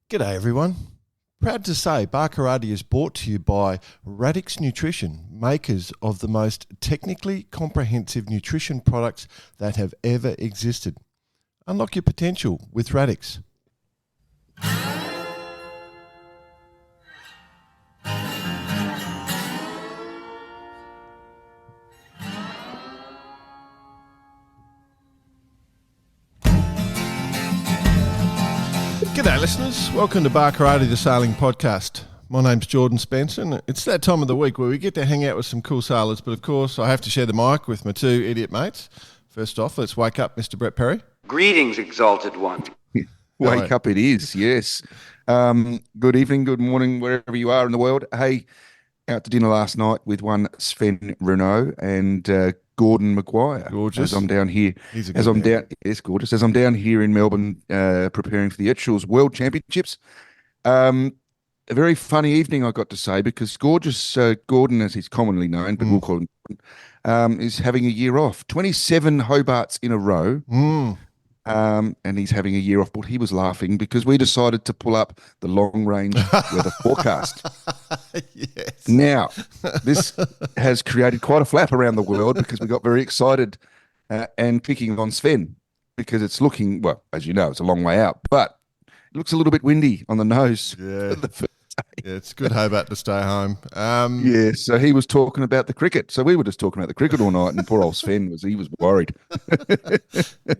G'day everyone. Proud to say Barkarati is brought to you by Radix Nutrition, makers of the most technically comprehensive nutrition products that have ever existed. Unlock your potential with Radix. G'day listeners, welcome to Barkarati the Sailing Podcast. My name's Jordan Spencer and it's that time of the week where we get to hang out with some cool sailors, but of course I have to share the mic with my two idiot mates. First off, let's wake up Mr. Brett Perry. Greetings, exalted one. Wake up it is, yes. Good evening, good morning, wherever you are in the world. Hey, out to dinner last night with one Sven Renault and Gordon Maguire. Gorgeous. As I'm down here. Yes, gorgeous. As I'm down here in Melbourne preparing for the Ep286 World Championships. A very funny evening, I got to say, because gorgeous Gordon, as he's commonly known, but we'll call him Gordon, is having a year off. 27 Hobarts in a row. And he's having a year off, but he was laughing because we decided to pull up the long-range weather forecast. Yes. Now, this has created quite a flap around the world because we got very excited and picking on Sven because it's looking, well, as you know, it's a long way out, but it looks a little bit windy on the nose. Yeah. Yeah, it's good Hobart to stay home. Yeah, so he was talking about the cricket. So we were just talking about the cricket all night, and poor old Sven was worried.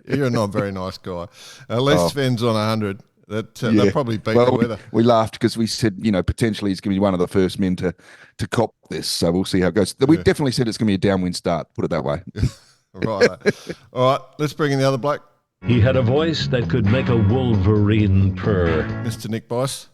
You're a not very nice guy. At least Sven's on 100. They'll probably beat the weather. We laughed because we said, potentially he's going to be one of the first men to cop this. So we'll see how it goes. We definitely said it's going to be a downwind start, put it that way. Right. All right, let's bring in the other bloke. He had a voice that could make a wolverine purr. Mr. Nick Boyce.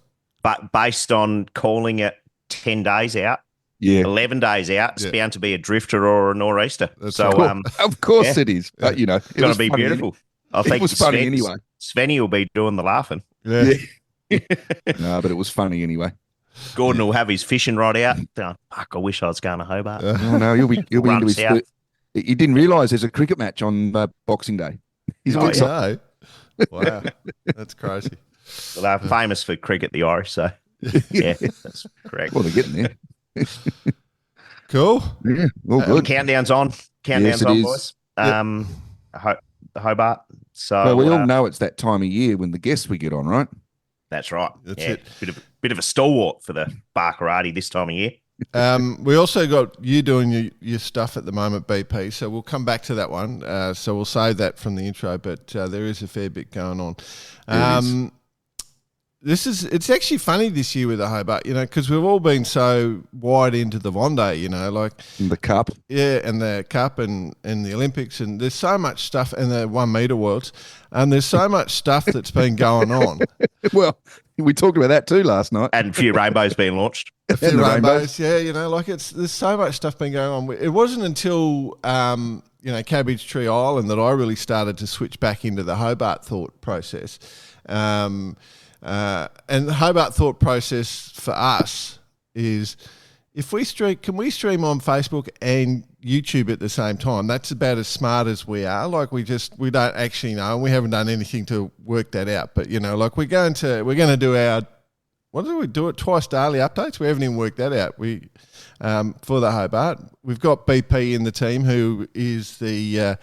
But based on calling it 10 days out, 11 days out, it's bound to be a drifter or a nor'easter. That's so, right. Of course it is. But, it's going to be beautiful. I think it was funny anyway. Svenny will be doing the laughing. Yeah. No, but it was funny anyway. Gordon will have his fishing rod out. Oh, fuck, I wish I was going to Hobart. Oh, no, he'll be into his foot. He didn't realise there's a cricket match on Boxing Day. He's Wow, that's crazy. Well, they're famous for cricket, the Irish, so yeah, that's correct. Well, they're getting there. Cool. Yeah, all good. Countdown's on. Countdown's on, boys. Hobart. So well, we all know it's that time of year when the guests we get on, right? That's right. That's it. Bit of a stalwart for the Barkarati this time of year. We also got you doing your stuff at the moment, BP, so we'll come back to that one. So we'll save that from the intro, but there is a fair bit going on. It's actually funny this year with the Hobart, because we've all been so wide into the Vendee, like the Cup. Yeah, and the Cup and the Olympics, and there's so much stuff, and the 1 metre worlds, and there's so much stuff that's been going on. Well, we talked about that too last night. And a few rainbows being launched. A few rainbows, yeah, there's so much stuff been going on. It wasn't until, Cabbage Tree Island that I really started to switch back into the Hobart thought process. And the Hobart thought process for us is can we stream on Facebook and YouTube at the same time? That's about as smart as we are. Like we don't actually know, and we haven't done anything to work that out. But we're going to do our, what do we do it twice daily updates? We haven't even worked that out. We for the Hobart, we've got BP in the team who is the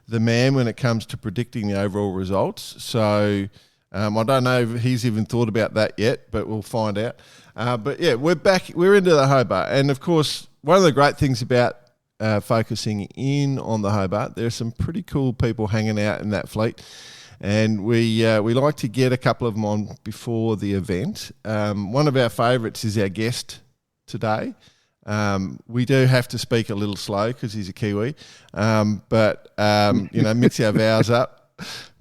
man when it comes to predicting the overall results. So. I don't know if he's even thought about that yet, but we'll find out. But yeah, we're back. We're into the Hobart. And of course, one of the great things about focusing in on the Hobart, there are some pretty cool people hanging out in that fleet. And we like to get a couple of them on before the event. One of our favourites is our guest today. We do have to speak a little slow because he's a Kiwi. But mix our vowels up.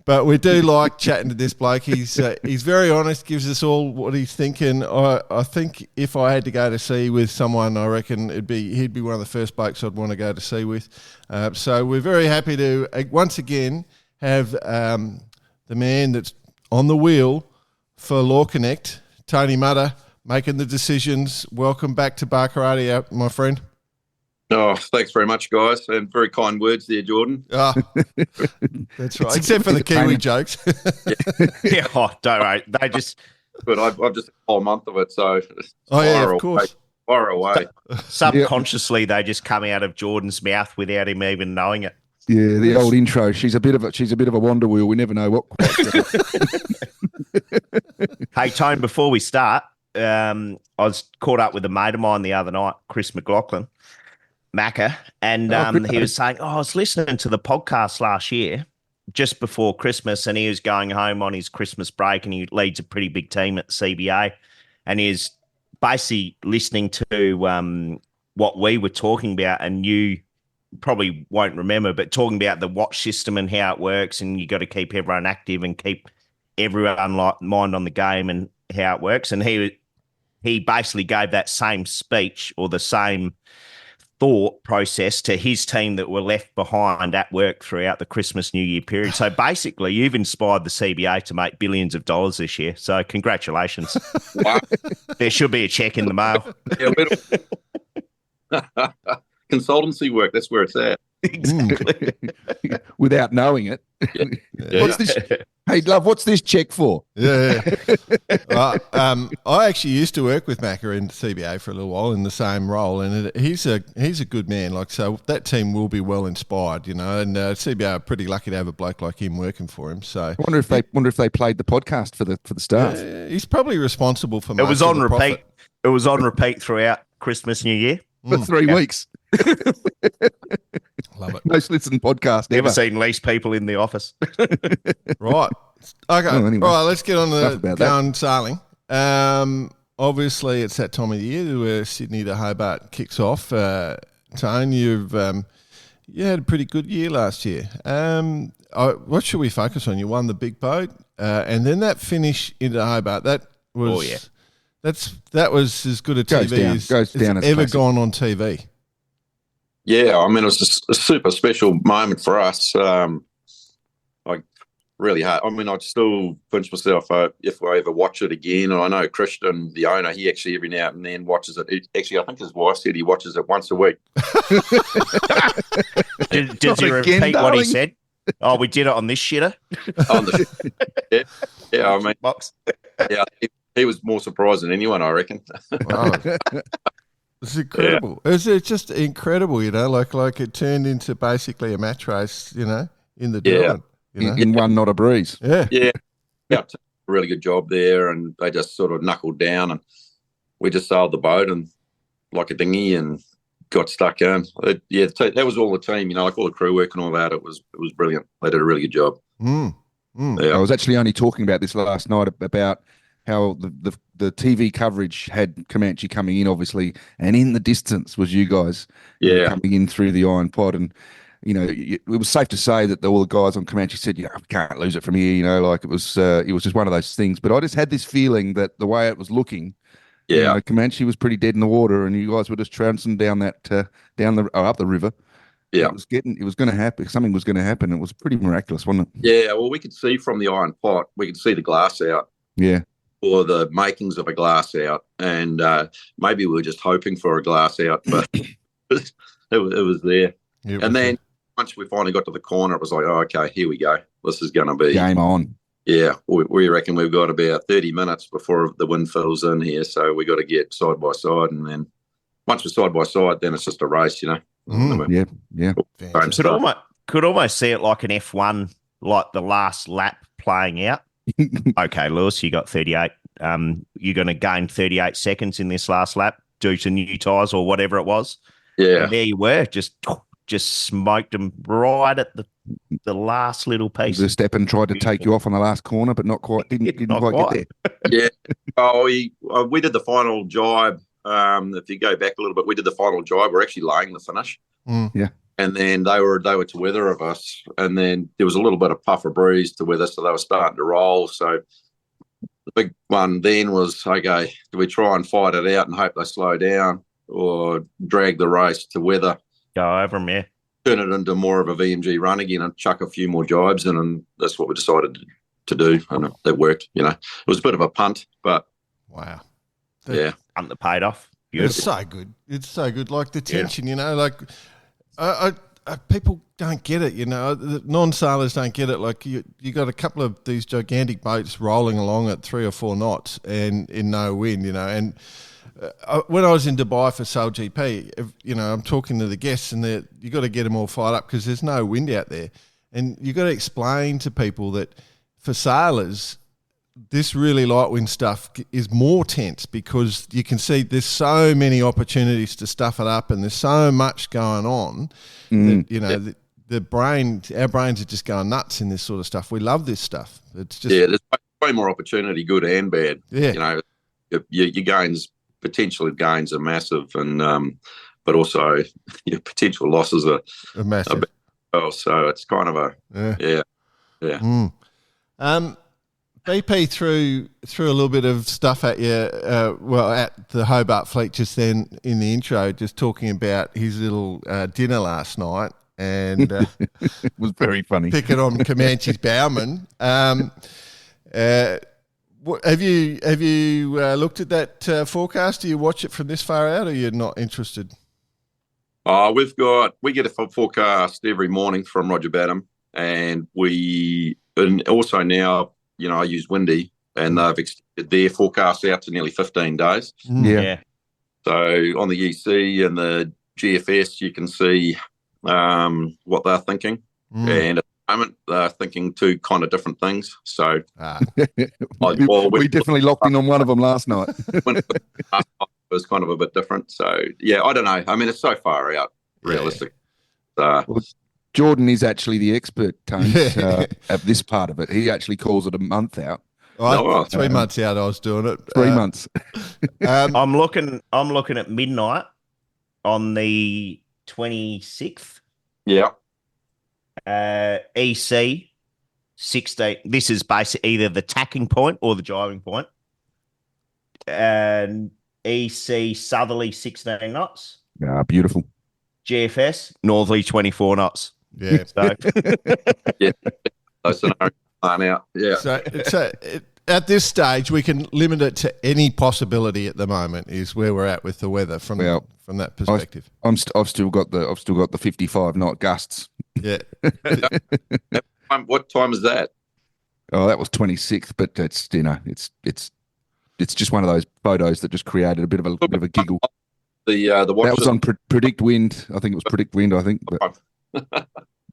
But we do like chatting to this bloke. He's very honest, gives us all what he's thinking. I think if I had to go to sea with someone, I reckon he'd be one of the first blokes I'd want to go to sea with. So we're very happy to, once again, have the man that's on the wheel for Law Connect, Tony Mutter, making the decisions. Welcome back to Barkarati, my friend. Oh, thanks very much, guys, and very kind words there, Jordan. Oh, that's right. Except for the Kiwi jokes. Yeah, don't worry. but I've just a whole month of it, so of course. Fire away. Subconsciously, they just come out of Jordan's mouth without him even knowing it. Yeah, the old intro. She's a bit of a wander wheel. We never know what. Hey, Tone, before we start, I was caught up with a mate of mine the other night, Chris McLaughlin, Macca, and he was saying, I was listening to the podcast last year, just before Christmas, and he was going home on his Christmas break, and he leads a pretty big team at the CBA, and he was basically listening to what we were talking about, and you probably won't remember, but talking about the watch system and how it works, and you got to keep everyone active and keep everyone mind on the game and how it works. And he basically gave that same speech or the same thought process to his team that were left behind at work throughout the Christmas New Year period. So basically, you've inspired the CBA to make billions of dollars this year. So congratulations. Wow. There should be a check in the mail. Yeah, consultancy work, that's where it's at. Exactly. Without knowing it. Yeah. What's this? Hey, love, what's this check for? Yeah. I actually used to work with Macca in CBA for a little while in the same role, and he's a good man. Like, so that team will be well inspired, and CBA are pretty lucky to have a bloke like him working for him. So I wonder if they played the podcast for the staff. He's probably responsible for. It was on repeat. Profit. It was on repeat throughout Christmas, New Year For 3 weeks. Love it. Most listened podcast Never ever. seen least people in the office. Right. Okay. Oh, anyway. Right. Let's get on Enough the about going sailing. Obviously, it's that time of the year where Sydney to Hobart kicks off. Tone, you had a pretty good year last year. What should we focus on? You won the big boat, and then that finish into Hobart. That was that was as good a TV as it's ever gone on TV. Yeah, I mean, it was just a super special moment for us. Like, really hard. I mean, I'd still pinch myself if I ever watch it again. And I know Christian, the owner, he actually every now and then watches it. Actually, I think his wife said he watches it once a week. Did he repeat what he said? Oh, we did it on this shitter? Yeah, I mean, box. Yeah, he was more surprised than anyone, I reckon. Wow. It's incredible. Yeah. It's just incredible, like it turned into basically a match race, in the Derwent. In one, not a breeze. Yeah. Yeah, really good job there, and they just sort of knuckled down, and we just sailed the boat and like a dinghy and got stuck in. That was all the team, like all the crew work and all that. It was brilliant. They did a really good job. Yeah. I was actually only talking about this last night about how the TV coverage had Comanche coming in, obviously, and in the distance was you guys coming in through the iron pod. And, it was safe to say that all the guys on Comanche said, we can't lose it from here, like it was just one of those things. But I just had this feeling that the way it was looking, Comanche was pretty dead in the water, and you guys were just trouncing down up the river. Yeah, it was going to happen. Something was going to happen. It was pretty miraculous, wasn't it? Yeah, well, we could see from the iron pot, we could see the glass out. Yeah. Or the makings of a glass out, and maybe we were just hoping for a glass out, but it was there. Yeah, and then once we finally got to the corner, it was like, oh, okay, here we go. This is going to be game on. Yeah, we reckon we've got about 30 minutes before the wind fills in here, so we got to get side by side, and then once we're side by side, then it's just a race, Yeah. Could almost see it like an F1, like the last lap playing out. Okay, Lewis, you got 38. You're going to gain 38 seconds in this last lap due to new tyres or whatever it was. Yeah. And there you were, just smoked them right at the last little piece. The step and tried to take you off on the last corner, but not quite. Didn't quite get there. Yeah. Oh, we did the final jibe. If you go back a little bit, we did the final jibe. We're actually laying the finish. Yeah. And then they were to weather of us, and then there was a little bit of puff of breeze to weather, so they were starting to roll. So the big one then was, okay, do we try and fight it out and hope they slow down, or drag the race to weather? Go over them, yeah. Turn it into more of a VMG run again and chuck a few more jibes in, and that's what we decided to do, and it worked. It was a bit of a punt, but wow, punt that paid off. Beautiful. It's so good. It's so good. Like the tension, like. I people don't get it, the non-sailors don't get it. Like you got a couple of these gigantic boats rolling along at 3 or 4 knots and in no wind, and when I was in Dubai for Sail GP, I'm talking to the guests and you got to get them all fired up because there's no wind out there. And you got to explain to people that for sailors, this really light wind stuff is more tense because you can see there's so many opportunities to stuff it up and there's so much going on that, our brains are just going nuts in this sort of stuff. We love this stuff. It's just there's way more opportunity, good and bad. Yeah. Your potential gains are massive, and but also your potential losses are massive. So it's kind of BP threw a little bit of stuff at you, at the Hobart fleet just then in the intro, just talking about his little dinner last night, and it was very funny. Picking on Comanche's bowman. Have you looked at that forecast? Do you watch it from this far out, or you're not interested? We get a forecast every morning from Roger Badham, and also now, I use Vendee, and they've extended their forecast out to nearly 15 days. Yeah. So on the EC and the GFS, you can see what they're thinking, and at the moment they're thinking two kind of different things. So we definitely locked in on one of them last night. Was kind of a bit different. So yeah, I don't know. I mean, it's so far out, realistic. Well, Jordan is actually the expert, Tones, at this part of it. He actually calls it a month out. 3 months out, I was doing it. 3 months. I'm looking at midnight on the 26th. Yeah. EC 16. This is basically either the tacking point or the driving point. And EC southerly 16 knots. Ah, beautiful. GFS northerly 24 knots. Yeah. So yeah. Those scenarios are out. Yeah. So at this stage, we can limit it to any possibility at the moment. Is where we're at with the weather from that perspective. I've still got the 55 knot gusts. Yeah. What time is that? Oh, that was 26th, but it's just one of those photos that just created a bit of a giggle. The that was on predict wind. I think it was predict wind. But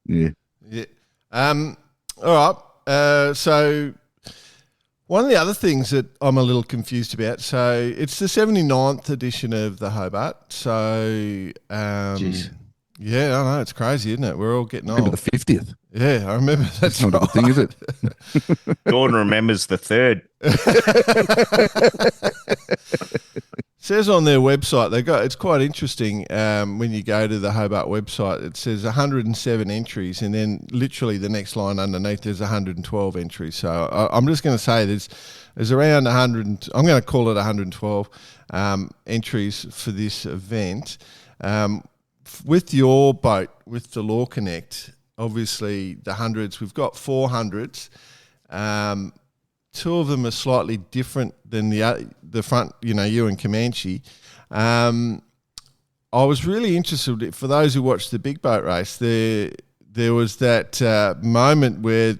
yeah. All right. So one of the other things that I'm a little confused about. So it's the 79th edition of the Hobart. So yeah, I know, it's crazy, isn't it? We're all getting old. Remember the 50th? Yeah, I remember. That's not a good thing, is it? Gordon remembers the 3rd. Says on their website, it's quite interesting when you go to the Hobart website, it says 107 entries, and then literally the next line underneath there's 112 entries. So I'm just going to say there's around 100, I'm going to call it 112 entries for this event. With your boat, with the Law Connect, obviously the hundreds, we've got 400s. Two of them are slightly different than the front, you and Comanche. I was really interested, for those who watched the big boat race, there was that moment where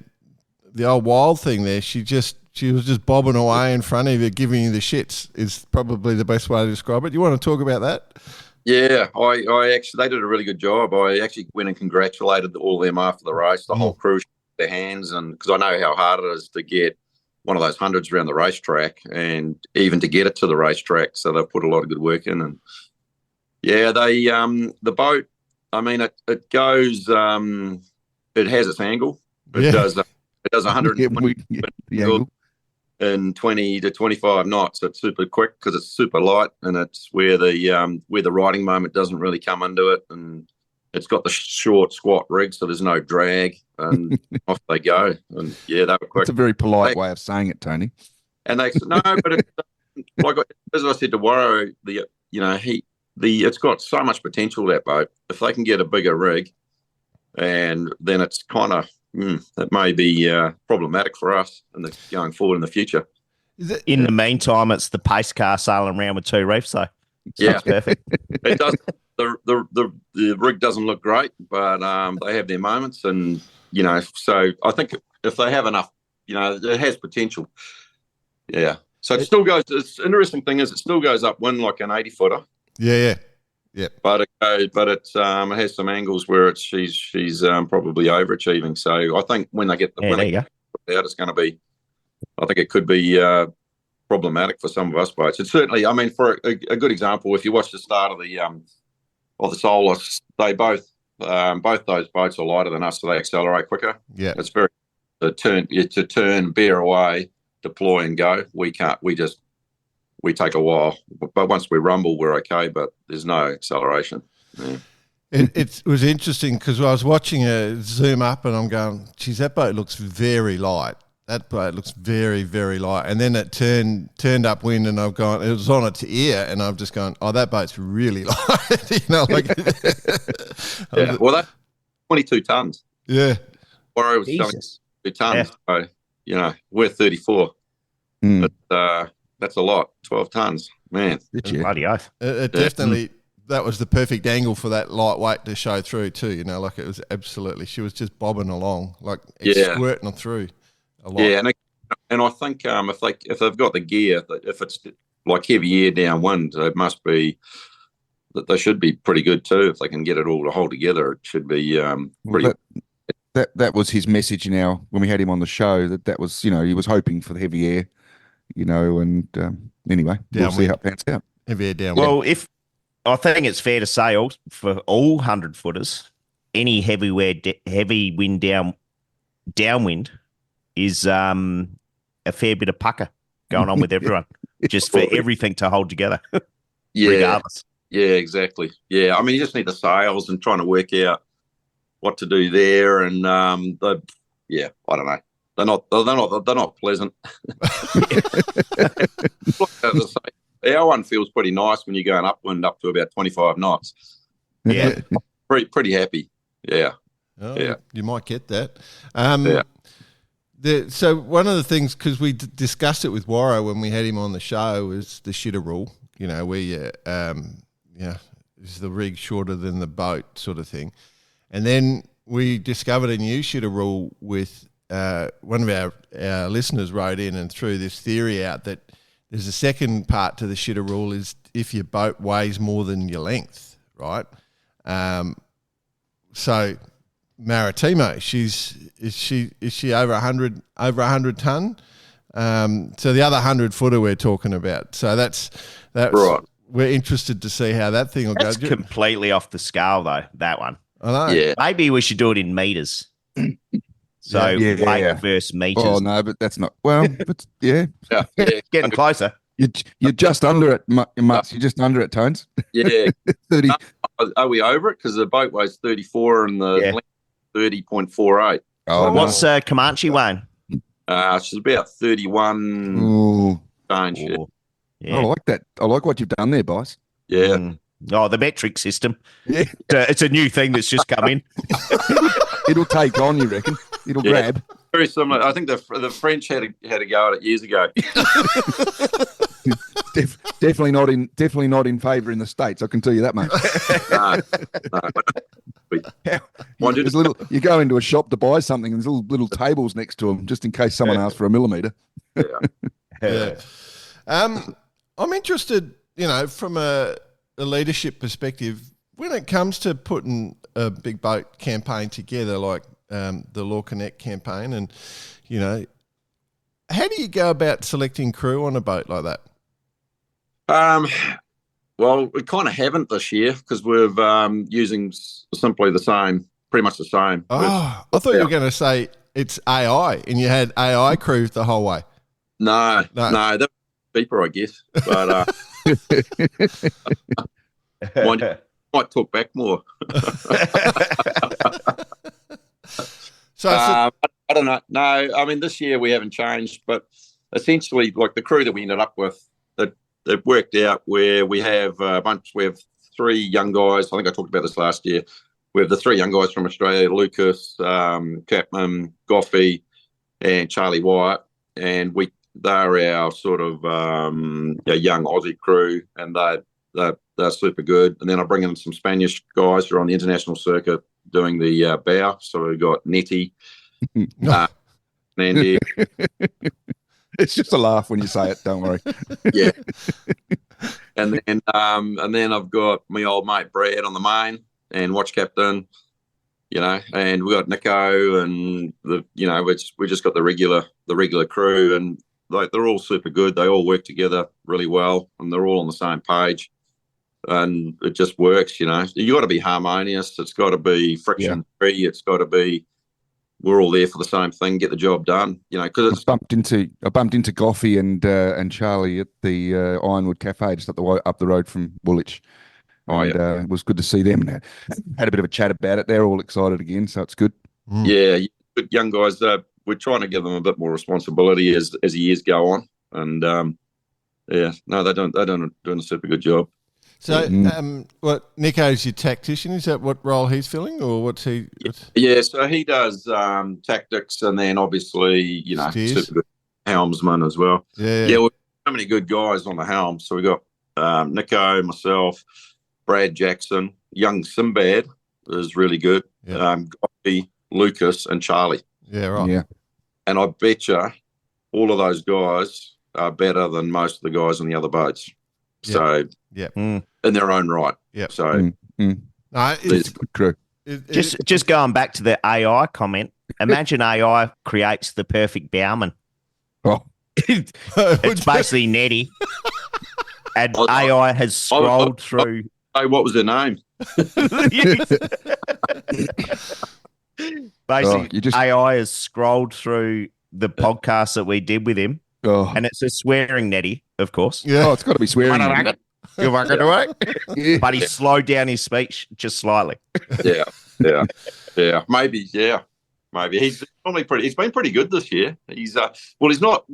the old Wild thing there, she was just bobbing away in front of you, giving you the shits, is probably the best way to describe it. You want to talk about that? Yeah, I actually, they did a really good job. I actually went and congratulated all of them after the race. The whole crew shook their hands, and because I know how hard it is to get one of those hundreds around the racetrack, and even to get it to the racetrack. So they've put a lot of good work in, and yeah, they the boat. I mean, it goes. It has its angle. It does 120 in 20 to 25 knots. It's super quick because it's super light, and it's where the riding moment doesn't really come into it, and it's got the short squat rig, so there's no drag, and off they go. And yeah, they were quick. It's a very polite way of saying it, Tony. And they no, but it's, like as I said to Warro, it's got so much potential, that boat. If they can get a bigger rig, and then it's kind of that may be problematic for us going forward in the future. In the meantime, it's the pace car sailing around with 2 reefs, though. So yeah, it's perfect. It does. the rig doesn't look great, but they have their moments, and so I think if they have enough, it has potential. Yeah. So it still goes. It's interesting thing is it still goes upwind like an 80-footer. Yeah. But it has some angles where she's probably overachieving. So I think when they get the out, it's going to be. I think it could be problematic for some of us boats. It's certainly. I mean, for a good example, if you watch the start of the Solus, they both those boats are lighter than us, so they accelerate quicker. Yeah, it's very to turn, bear away, deploy, and go. We can't. We take a while, but once we rumble, we're okay. But there's no acceleration. Yeah. It was interesting because I was watching a zoom up, and I'm going, "Geez, that boat looks very light. That boat looks very, very light." And then it turned upwind, and I've gone. It was on its ear, and I've just gone, "Oh, that boat's really light." Yeah. Well, that's 22 tons. Yeah. Or it was 22 tons. Yeah. So, we're 34. But, that's a lot, 12 tons, man. Bloody oath. It definitely, that was the perfect angle for that lightweight to show through too, it was absolutely, she was just bobbing along, squirting through a lot. Yeah, and I think if they've got the gear, if it's like heavy air downwind, it must be, that they should be pretty good too. If they can get it all to hold together, it should be pretty. That was his message when we had him on the show, that was, he was hoping for the heavy air. And anyway, we'll see how it pans out. Heavy air down. Well, I think it's fair to say for all 100-footers, any heavy wind downwind is a fair bit of pucker going on with everyone, just for everything to hold together, regardless. Yeah, exactly. Yeah, I mean, you just need the sails and trying to work out what to do there, and I don't know. They're not pleasant. Our one feels pretty nice when you're going upwind up to about 25 knots. Yeah, pretty happy. Yeah. Oh, yeah, you might get that. So one of the things, because we discussed it with Warro when we had him on the show, was the shitter rule. Where is the rig shorter than the boat sort of thing, and then we discovered a new shitter rule with. One of our listeners wrote in and threw this theory out that there's a second part to the shitter rule is if your boat weighs more than your length, right? So Maritimo, is she over 100 ton? So the other 100-footer we're talking about. So that's right. We're interested to see how that thing will go. That's completely off the scale though. That one. I know. Yeah. Maybe we should do it in meters. So weight versus meters. Oh no, but that's not But yeah, getting closer. You're just under it, Mutt. You're just under it, Tones. Yeah, 30. Are we over it? Because the boat weighs 34 and the length 30.48. Oh, what's Comanche weighing? She's about 31. Change. Yeah. I like that. I like what you've done there, boss. Yeah. Oh, the metric system. Yeah, it's a new thing that's just come in. It'll take on, you reckon? It'll grab. Very similar. I think the French had a go at it years ago. Definitely not in favour in the States. I can tell you that, mate. No. You go into a shop to buy something, and there's little tables next to them, just in case someone asks for a millimetre. Yeah. I'm interested, from a leadership perspective, when it comes to putting a big boat campaign together, like the Law Connect campaign, and how do you go about selecting crew on a boat like that? Well, we kind of haven't this year because we're using simply the same, pretty much the same. Oh, I thought you were going to say it's AI, and you had AI crew the whole way. No, that's cheaper, I guess. But might talk back more. I don't know. No, I mean, this year we haven't changed, but essentially, like the crew that we ended up with, it worked out where we have we have 3 young guys. I think I talked about this last year. We have the 3 young guys from Australia, Lucas, Chapman, Goffey, and Charlie Wyatt, and they're our sort of young Aussie crew, and they're super good. And then I bring in some Spanish guys who are on the international circuit doing the bow. So we've got Netty, Vendee. It's just a laugh when you say it. Don't worry. Yeah. And then I've got my old mate Brad on the main and watch captain, and we got Nico and we just got the regular crew, and they're all super good. They all work together really well, and they're all on the same page, and it just works. You got to be harmonious. It's got to be friction free. It's got to be. We're all there for the same thing, get the job done. Because I bumped into Goffey and Charlie at the Ironwood Cafe just up the road from Woolwich. It was good to see them. And had a bit of a chat about it. They're all excited again, so it's good. Yeah, good young guys. We're trying to give them a bit more responsibility as the years go on, and they're doing a super good job. So, what Nico's your tactician? Is that what role he's filling, or what's he? Yeah, so he does tactics, and then obviously super good helmsman as well. Yeah. We've got so many good guys on the helm. So we got Nico, myself, Brad Jackson, young Simbad is really good. Goffey, Lucas, and Charlie. Yeah, right. Yeah, and I bet you all of those guys are better than most of the guys on the other boats. So, in their own right. Yeah. So, no, it's a good crew. Just going back to the AI comment, imagine AI creates the perfect bowman. Oh, it's basically Netty, and AI has scrolled through. Hey, what was their name? Basically, AI has scrolled through the podcast that we did with him, and it's a swearing Netty, of course. Yeah, it's got to be swearing. You're fucking away. But he slowed down his speech just slightly. Yeah. Maybe. He's normally he's been pretty good this year. He's he's not.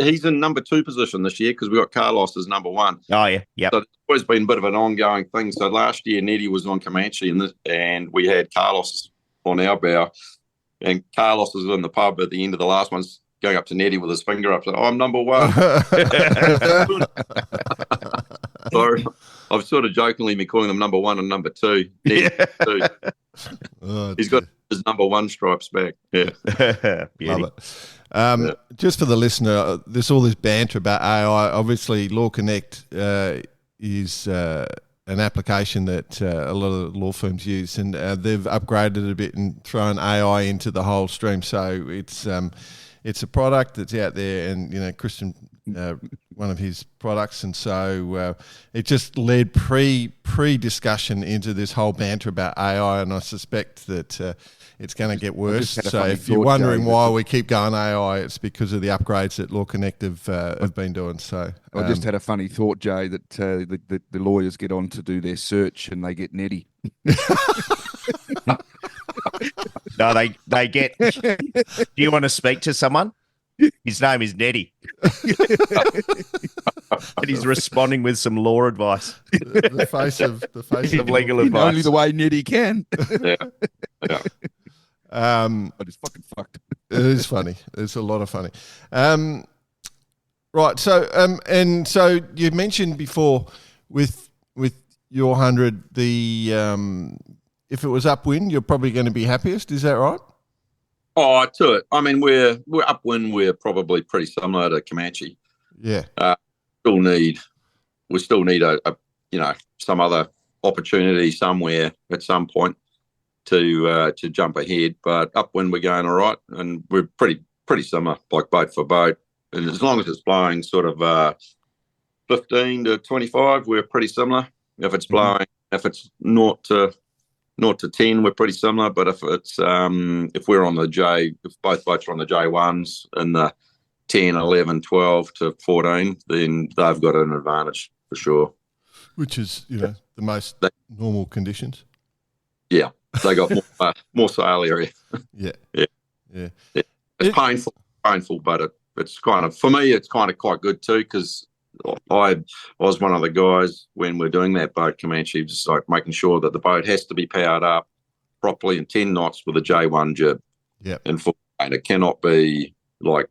He's in number 2 position this year because we got Carlos as number 1. Oh yeah, yeah. So it's always been a bit of an ongoing thing. So last year Netty was on Comanche and we had Carlos on our bow, and Carlos was in the pub at the end of the last one, going up to Netty with his finger up. So I'm number 1. So I've sort of jokingly been calling them number 1 and number 2. Netty, 2. He's got his number 1 stripes back. Yeah. Love it. Just for the listener, there's all this banter about AI. Obviously, Law Connect is an application that a lot of law firms use, and they've upgraded it a bit and thrown AI into the whole stream. So it's a product that's out there, and Christian, one of his products, and so it just led pre-discussion into this whole banter about AI, and I suspect that it's going to get worse. So if you're wondering why we keep going AI, it's because of the upgrades that Law Connect have been doing. So I just had a funny thought, Jay, that the lawyers get on to do their search and they get Netty. No, they get. Do you want to speak to someone? His name is Netty, and he's responding with some law advice. The face of legal advice. Only the way Netty can. Yeah. But it's fucking fucked. It is funny. It's a lot of funny. Right. So and so you mentioned before with your 100 the if it was upwind, you're probably going to be happiest. Is that right? Oh, to it. I mean, we're upwind. We're probably pretty similar to Comanche. Yeah. We still need a some other opportunity somewhere at some point to jump ahead. But upwind, we're going all right, and we're pretty similar, like boat for boat. And as long as it's blowing sort of 15 to 25, we're pretty similar. If it's blowing, if it's 0 to 10, we're pretty similar. But if it's if we're on the J, if both boats are on the J1s in the 10, 11, 12 to 14, then they've got an advantage for sure. Which is the most normal conditions. Yeah, they got more sail area. Yeah. It's painful, but it's kind of, for me, it's kind of quite good too, because I was one of the guys when we're doing that boat Comanche, just like making sure that the boat has to be powered up properly in 10 knots with a J1 jib. Yeah. And it cannot be like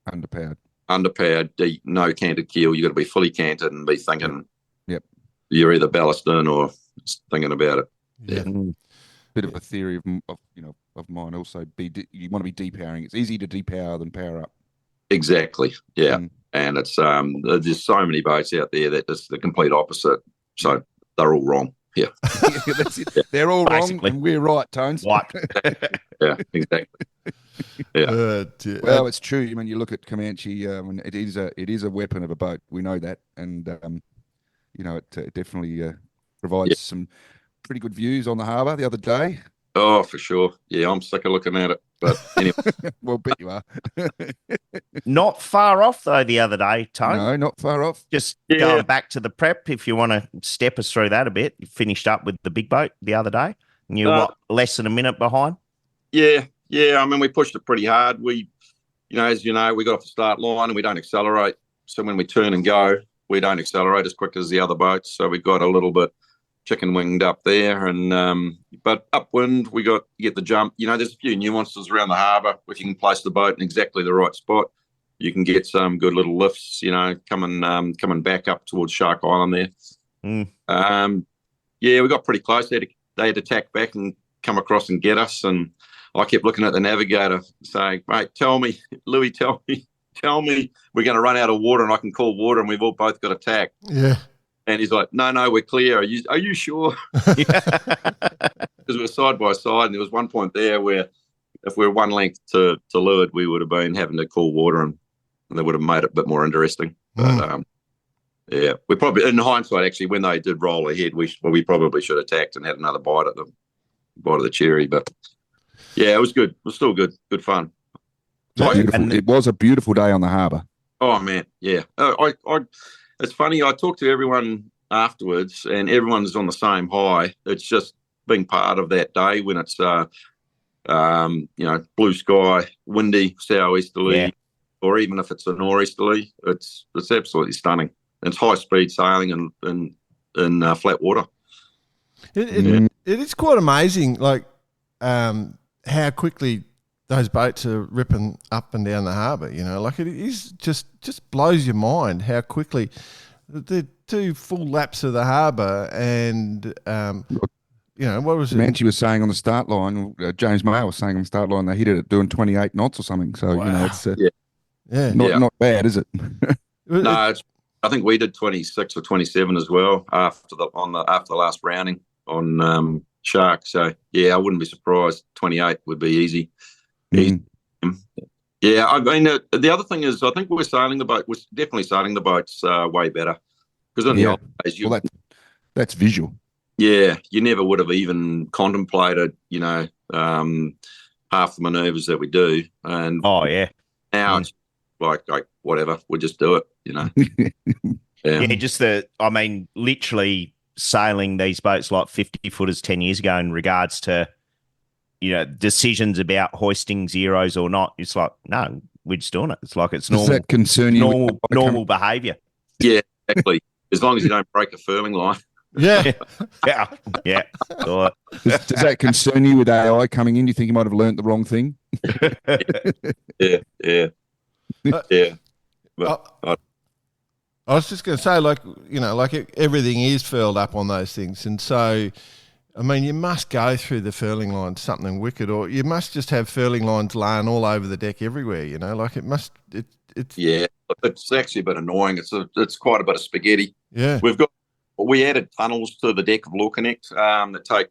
underpowered, deep, no canted keel. You got to be fully canted and be thinking. Yep. you're either ballasting or thinking about it. Yeah. Bit of a theory of mine also. You want to be depowering. It's easy to depower than power up. Exactly. Yeah. And it's there's so many boats out there that is the complete opposite. So they're all wrong. Yeah. That's it. They're all Basically. wrong, and we're right, Tones. Right. Yeah. Exactly. Yeah. Well, it's true. I mean, you look at Comanche, and it is a weapon of a boat. We know that, and it definitely provides some pretty good views on the harbour the other day. Oh, for sure. Yeah, I'm sick of looking at it. But anyway. Well, bet you are. Not far off, though, the other day, Tone. No, not far off. Just going back to the prep, if you want to step us through that a bit. You finished up with the big boat the other day, and you're less than a minute behind? Yeah. I mean, we pushed it pretty hard. We, as you know, we got off the start line and we don't accelerate. So when we turn and go, we don't accelerate as quick as the other boats. So we got a little bit chicken winged up there, and but upwind we get the jump. There's a few nuances around the harbour. If you can place the boat in exactly the right spot, you can get some good little lifts. Coming back up towards Shark Island there. We got pretty close. They had to tack back and come across and get us, and I kept looking at the navigator saying, "Mate, tell me, Louis, tell me we're going to run out of water and I can call water and we've all both got a tack." Yeah. And he's like, no, we're clear. Are you sure? Because we were side by side, and there was one point there where if we were one length to leeward, we would have been having to call water, and they would have made it a bit more interesting. But we probably, in hindsight, actually, when they did roll ahead, we probably should have tacked and had another bite of the cherry. But yeah, it was good. It was still good fun. It was a beautiful day on the harbour. Oh man, yeah. It's funny, I talk to everyone afterwards and everyone's on the same high. It's just being part of that day when it's, blue sky, windy, southeasterly, or even if it's a nor'easterly, it's absolutely stunning. It's high-speed sailing in flat water. It is quite amazing, like how quickly those boats are ripping up and down the harbour, like it is just blows your mind how quickly the 2 full laps of the harbour and, what was it? Comanche was saying on the start line, James Mayer was saying on the start line, they hit it at doing 28 knots or something. So, wow. It's not bad, is it? No, I think we did 26 or 27 as well after the last rounding on Shark. So, yeah, I wouldn't be surprised. 28 would be easy. Yeah, I mean, the other thing is, I think we're definitely sailing the boats way better. Because in the old days, that's visual. Yeah, you never would have even contemplated, half the manoeuvres that we do. And now it's like whatever, we just do it, literally sailing these boats like 50-footers 10 years ago in regards to, decisions about hoisting zeros or not. It's like, no, we're just doing it. It's like it's normal. Does that concern you? Normal behaviour. Yeah, exactly. As long as you don't break a furling line. Yeah. Yeah. Does that concern you with AI coming in? Do you think you might have learnt the wrong thing? Yeah. But I was just going to say, like everything is furled up on those things. And so, I mean, you must go through the furling line something wicked, or you must just have furling lines laying all over the deck everywhere, like it must, it's... Yeah, it's actually a bit annoying. It's quite a bit of spaghetti. Yeah. We added tunnels to the deck of Law Connect that take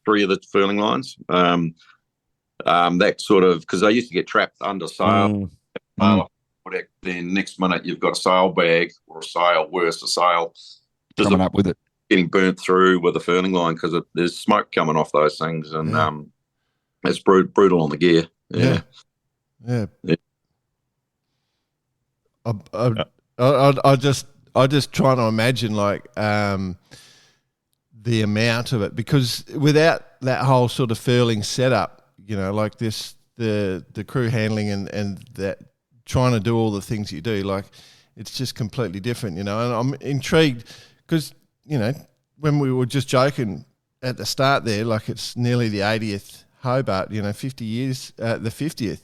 3 of the furling lines. That sort of, because they used to get trapped under sail. Then next minute you've got a sail bag or a sail, worse, a sail. Coming up with it. Getting burnt through with a furling line because there's smoke coming off those things, and it's brutal on the gear. Yeah. I just try to imagine the amount of it, because without that whole sort of furling setup, like this, the crew handling and that trying to do all the things you do, like it's just completely different, and I'm intrigued because, when we were just joking at the start there, like it's nearly the 80th Hobart, 50 years, the 50th.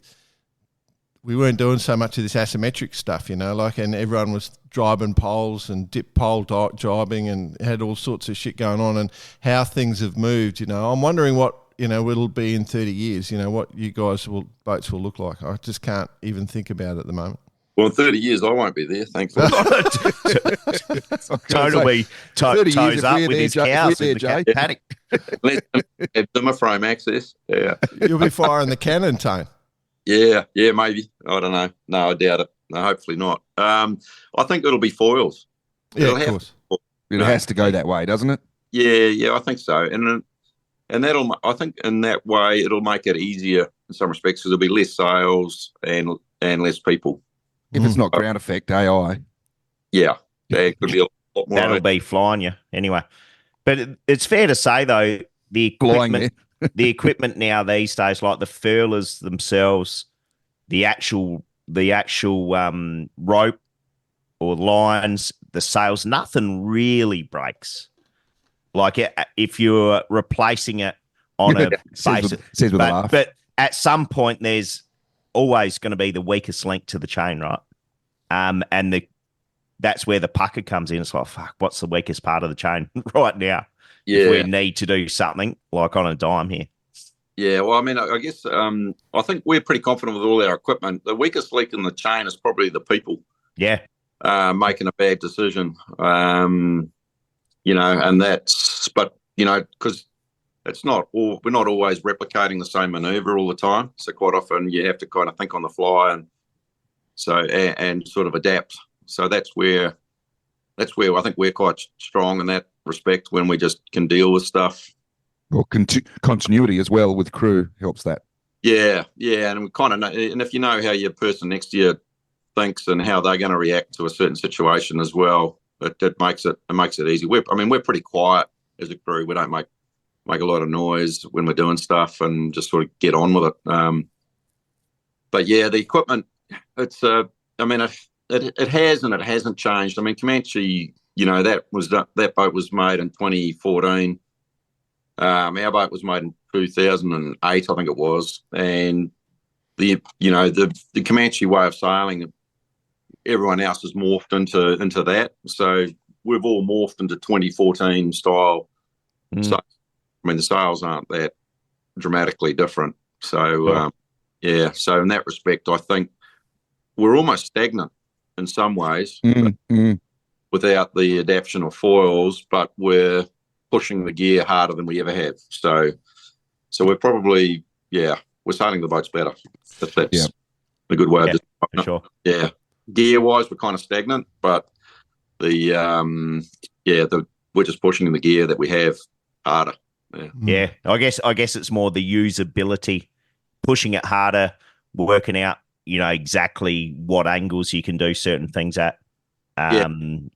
we weren't doing so much of this asymmetric stuff, and everyone was driving poles and dip pole driving and had all sorts of shit going on, and how things have moved. I'm wondering what it'll be in 30 years. What you guys boats will look like. I just can't even think about it at the moment. Well, in 30 years, I won't be there, thankfully. Totally toes up with his cows in the paddock. Let's have dimmer access. Yeah. You'll be firing the cannon, Tone. Yeah, maybe. I don't know. No, I doubt it. No, hopefully not. I think it'll be foils. Yeah, of course. It has to go that way, doesn't it? Yeah, I think so. And I think in that way it'll make it easier in some respects because there'll be less sales and less people. If it's not ground effect, AI. Yeah, there could be a lot more. That'll be flying you anyway. But it's fair to say though, the equipment now these days, like the furlers themselves, the actual rope or lines, the sails, nothing really breaks. Like if you're replacing it on a basis, says with a laugh. But at some point, there's always going to be the weakest link to the chain, right? And that's where the pucker comes in. It's like, fuck, what's the weakest part of the chain right now? Yeah, if we need to do something like on a dime here. Yeah, well, I mean, I guess I think we're pretty confident with all our equipment. The weakest link in the chain is probably the people. Yeah, making a bad decision. And that's, but because it's not all, we're not always replicating the same maneuver all the time. So quite often you have to kind of think on the fly and sort of adapt. So that's where I think we're quite strong in that respect when we just can deal with stuff. Well, continuity as well with crew helps that. Yeah, and we kind of know, and if you know how your person next to you thinks and how they're going to react to a certain situation as well, it makes it easy. We're pretty quiet as a crew. We don't make a lot of noise when we're doing stuff and just sort of get on with it. But yeah, the equipment, it's it has and it hasn't changed. I mean, Comanche, that boat was made in 2014. Our boat was made in 2008, I think it was, and the Comanche way of sailing, everyone else has morphed into that. So we've all morphed into 2014 style. So I mean, the sails aren't that dramatically different. So so in that respect, I think we're almost stagnant in some ways without the adaptation of foils, but we're pushing the gear harder than we ever have. So we're probably, we're sailing the boats better. That's a good way of describing it. For sure. Yeah. Gear-wise, we're kind of stagnant, but we're just pushing the gear that we have harder. Yeah. I guess it's more the usability, pushing it harder, working out, exactly what angles you can do certain things at.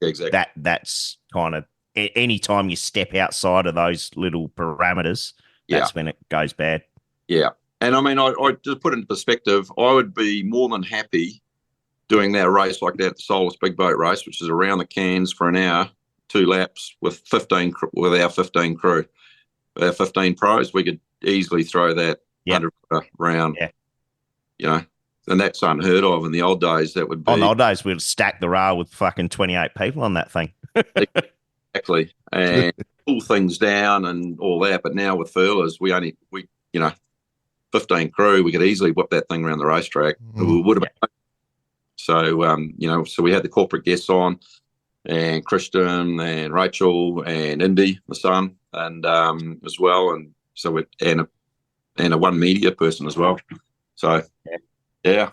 Exactly. That's kind of any time you step outside of those little parameters, that's when it goes bad. Yeah. And I mean, I just put it in perspective, I would be more than happy doing that race like that, the Solus Big Boat Race, which is around the Cairns for an hour, 2 laps with 15 with our 15 crew. Our 15 pros, we could easily throw that 100 round. Yeah. And that's unheard of in the old days. That would be. On the old days, we'd stack the rail with fucking 28 people on that thing. Exactly. And pull things down and all that. But now with furlers, we 15 crew, we could easily whip that thing around the racetrack. We would have been. So, so we had the corporate guests on, and Christian and Rachel and Indy, the son, and as well. And so and a one media person as well. So, yeah.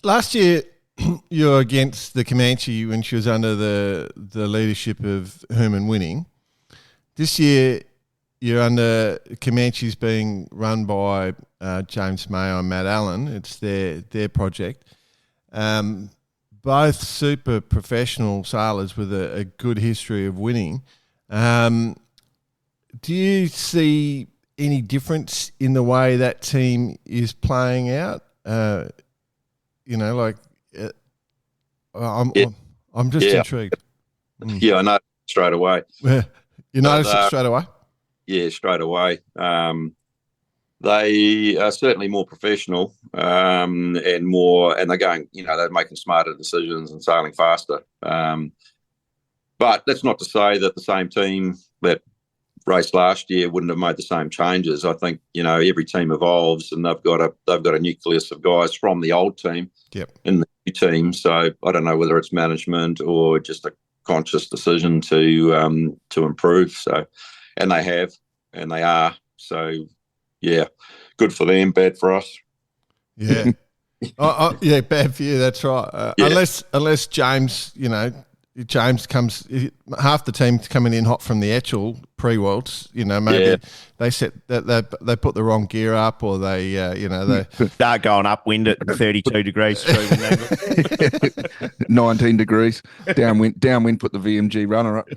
Last year, you were against the Comanche when she was under the leadership of Herman Winning. This year, you're under Comanche's being run by James Mayo and Matt Allen. It's their project. Both super professional sailors with a good history of winning. Do you see any difference in the way that team is playing out? I'm just intrigued. Yeah, I know straight away. You noticed it straight away? Yeah, straight away. They are certainly more professional, and they're going, they're making smarter decisions and sailing faster. But that's not to say that the same team that raced last year wouldn't have made the same changes. I think, every team evolves, and they've got a nucleus of guys from the old team in the new team. So I don't know whether it's management or just a conscious decision to improve. So, and they have, and they are. So, yeah, good for them, bad for us. Yeah. Yeah, bad for you. That's right. Unless James, James comes, half the team's coming in hot from the Etchell pre-worlds. Maybe they set that they put the wrong gear up, or they start going upwind at 32 degrees. 19 degrees downwind. Put the VMG runner up.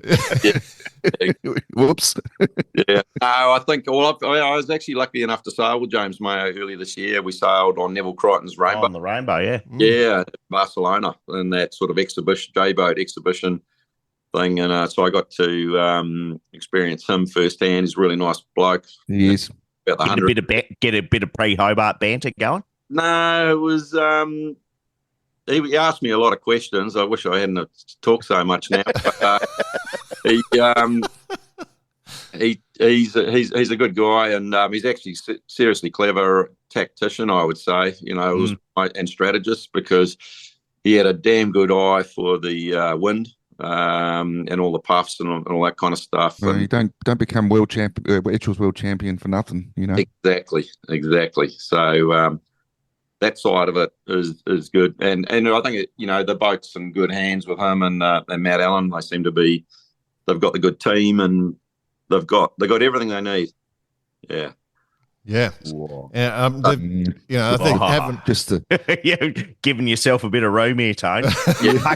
Whoops. No, I think. Well, I was actually lucky enough to sail with James Mayo earlier this year. We sailed on Neville Crichton's Rainbow. On the Rainbow, yeah. Yeah, Barcelona, and that sort of J-boat exhibition thing. And so I got to experience him firsthand. He's a really nice bloke. He is. About the 100. Get a bit of pre-Hobart banter going? No, it was... He asked me a lot of questions. I wish I hadn't talked so much now. But, he's a good guy, and he's actually seriously clever tactician, I would say. And strategist, because he had a damn good eye for the wind and all the puffs and all that kind of stuff. Well, you don't become Etchell's world champion for nothing, Exactly. So. That side of it is good, and I think the boat's in good hands with him and Matt Allen. They seem to be. They've got the good team, and they've got everything they need. Yeah. Yeah. I think having just giving yourself a bit of room here, Tone.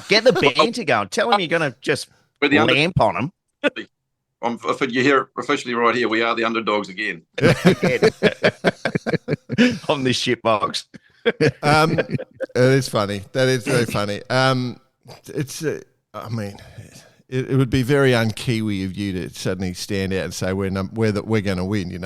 Get the banter going. Tell him you're going to just lamp on him. If you hear it officially right here, we are the underdogs again. On this shit box. It is funny. That is very funny. It would be very un-Kiwi of you to suddenly stand out and say we're going to win.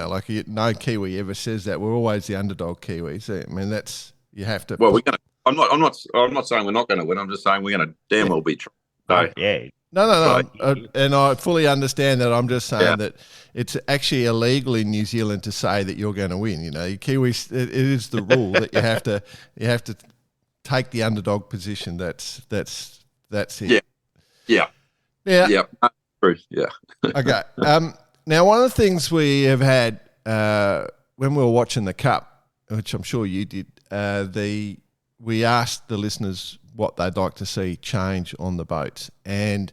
No Kiwi ever says that. We're always the underdog Kiwis. I mean, that's you have to. Well, we're going to. I'm not saying we're not going to win. I'm just saying we're going to damn well beat. So, yeah. No. And I fully understand that. I'm just saying that it's actually illegal in New Zealand to say that you're going to win. Kiwis, it is the rule that you have to take the underdog position. That's it. Yeah. True. Yeah. Okay. Now, one of the things we have had when we were watching the Cup, which I'm sure you did, we asked the listeners what they'd like to see change on the boats, and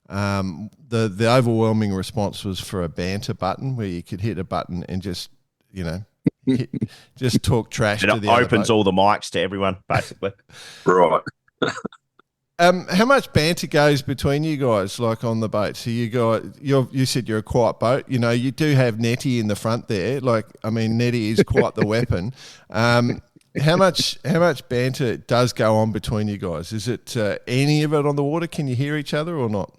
the overwhelming response was for a banter button where you could hit a button and just just talk trash. It to the opens all the mics to everyone, basically. Right. How much banter goes between you guys, like on the boat? So you said you're a quiet boat. You do have Nettie in the front there. Nettie is quite the weapon. How much banter does go on between you guys? Is it any of it on the water? Can you hear each other or not?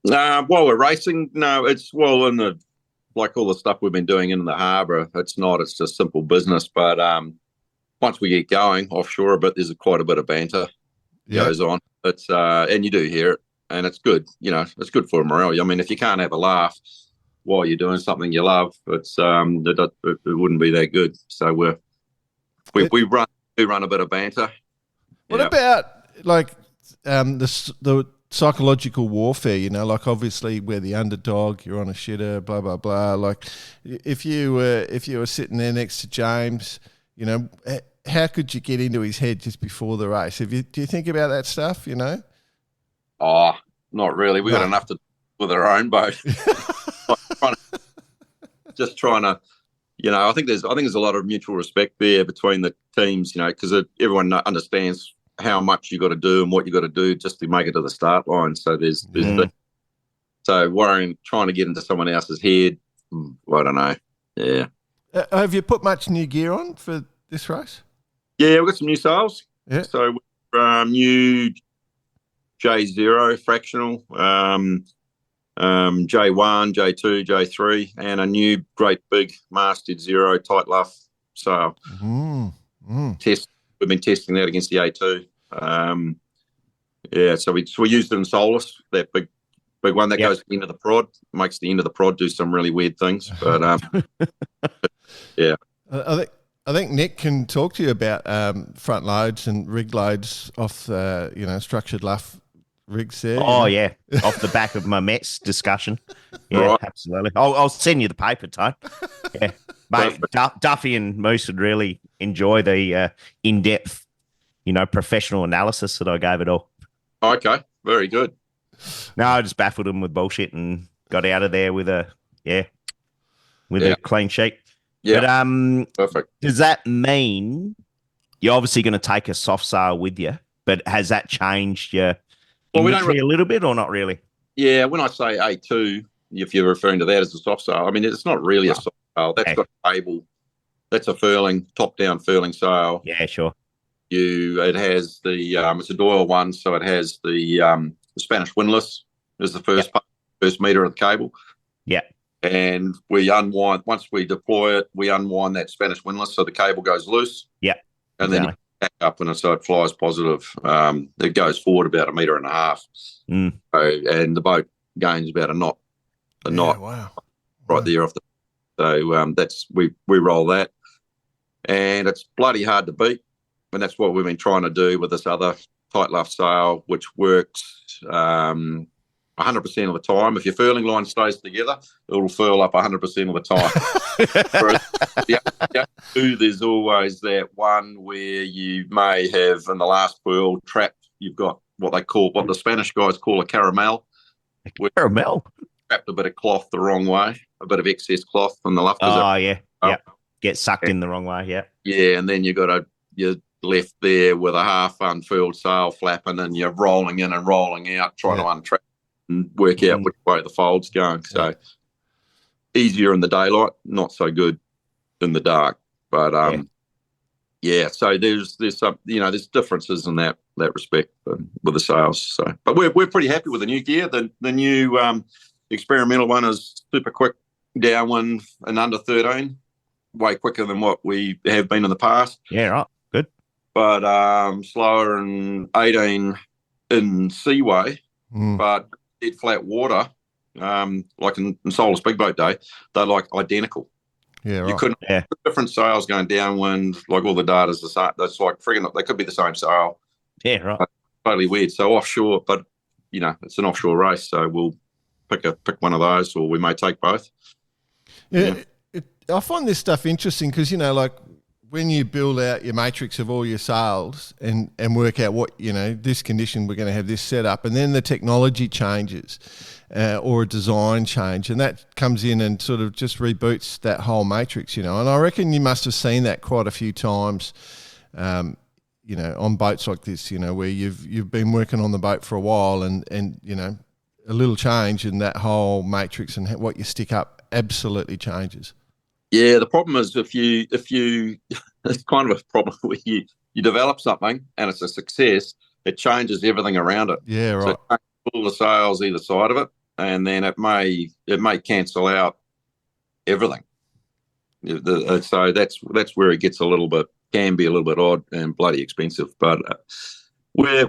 While we're racing, no. It's in the all the stuff we've been doing in the harbour. It's not. It's just simple business. But once we get going offshore a bit, there's quite a bit of banter goes on. It's and you do hear it, and it's good. It's good for morale. I mean, if you can't have a laugh while you're doing something you love, it wouldn't be that good. So we run a bit of banter. What about the psychological warfare? Obviously we're the underdog. You're on a shitter. Blah blah blah. Like if you were sitting there next to James, how could you get into his head just before the race? Do you think about that stuff? Oh, not really. We've got enough to do with our own boat. Just trying to. I think there's a lot of mutual respect there between the teams, because everyone understands how much you got to do and what you got to do just to make it to the start line. So trying to get into someone else's head, I don't know. Yeah. Have you put much new gear on for this race? Yeah, we've got some new sails. Yeah. So new J0 fractional, J1, J2, J3, and a new great big masted zero tight luff sail. We've been testing that against the A2. So we used it in Solus, that big one that goes to the end of the prod, makes the end of the prod do some really weird things. But yeah, I think Nick can talk to you about front loads and rig loads off structured luff rigs there. Oh yeah, off the back of my Mets discussion. Yeah, right. Absolutely. I'll send you the paper, Tone. Yeah, mate. Duffy and Moose would really enjoy the in-depth, professional analysis that I gave it all. Okay, very good. No, I just baffled him with bullshit and got out of there with a clean sheet. Yeah, but perfect. Does that mean you're obviously going to take a soft sail with you? But has that changed your inventory a little bit or not really? Yeah, when I say A2, if you're referring to that as a soft sail, I mean it's not really a soft sail. That's got a cable. That's a furling, top-down furling sail. Yeah, sure. It has the it's a Doyle one, so it has the Spanish windlass is the first meter of the cable. Yeah. And we unwind, once we deploy it, we unwind that Spanish windlass so the cable goes loose. Yeah. And then you back up so it flies positive. It goes forward about 1.5 meters. And the boat gains about a knot. Wow. Right there off the. So that's we roll that. And it's bloody hard to beat. And that's what we've been trying to do with this other tight luff sail, which works 100% of the time. If your furling line stays together, it'll furl up 100% of the time. There's always that one where you may have in the last furl trapped. You've got what the Spanish guys call a caramel. Caramel. Trapped a bit of cloth the wrong way, a bit of excess cloth on the luff. Get sucked in the wrong way. Yeah. Yeah, and then you're left there with a half unfurled sail flapping, and you're rolling in and rolling out, trying to untrap and work out which way the fold's going. So easier in the daylight, not so good in the dark. But so there's some there's differences in that respect with the sails. So, but we're pretty happy with the new gear. The new experimental one is super quick downwind and under 13, way quicker than what we have been in the past. Yeah, right. Good. But slower in 18 in seaway, but dead flat water, like in Solus Big Boat Day, they're like identical. Yeah, right. You couldn't different sails going downwind, like all the data's the same. That's like friggin' they could be the same sail. Yeah, right. Totally weird. So offshore, but it's an offshore race, so we'll pick one of those, or we may take both. Yeah. I find this stuff interesting because, like when you build out your matrix of all your sails and work out what, this condition, we're going to have this set up, and then the technology changes or a design change, and that comes in and sort of just reboots that whole matrix, and I reckon you must have seen that quite a few times, on boats like this, where you've been working on the boat for a while and a little change in that whole matrix and what you stick up absolutely changes. Yeah, the problem is if you it's kind of a problem where you develop something and it's a success, it changes everything around it. Yeah, right. So all the sails either side of it, and then it may cancel out everything. So that's where it gets can be a little bit odd and bloody expensive. But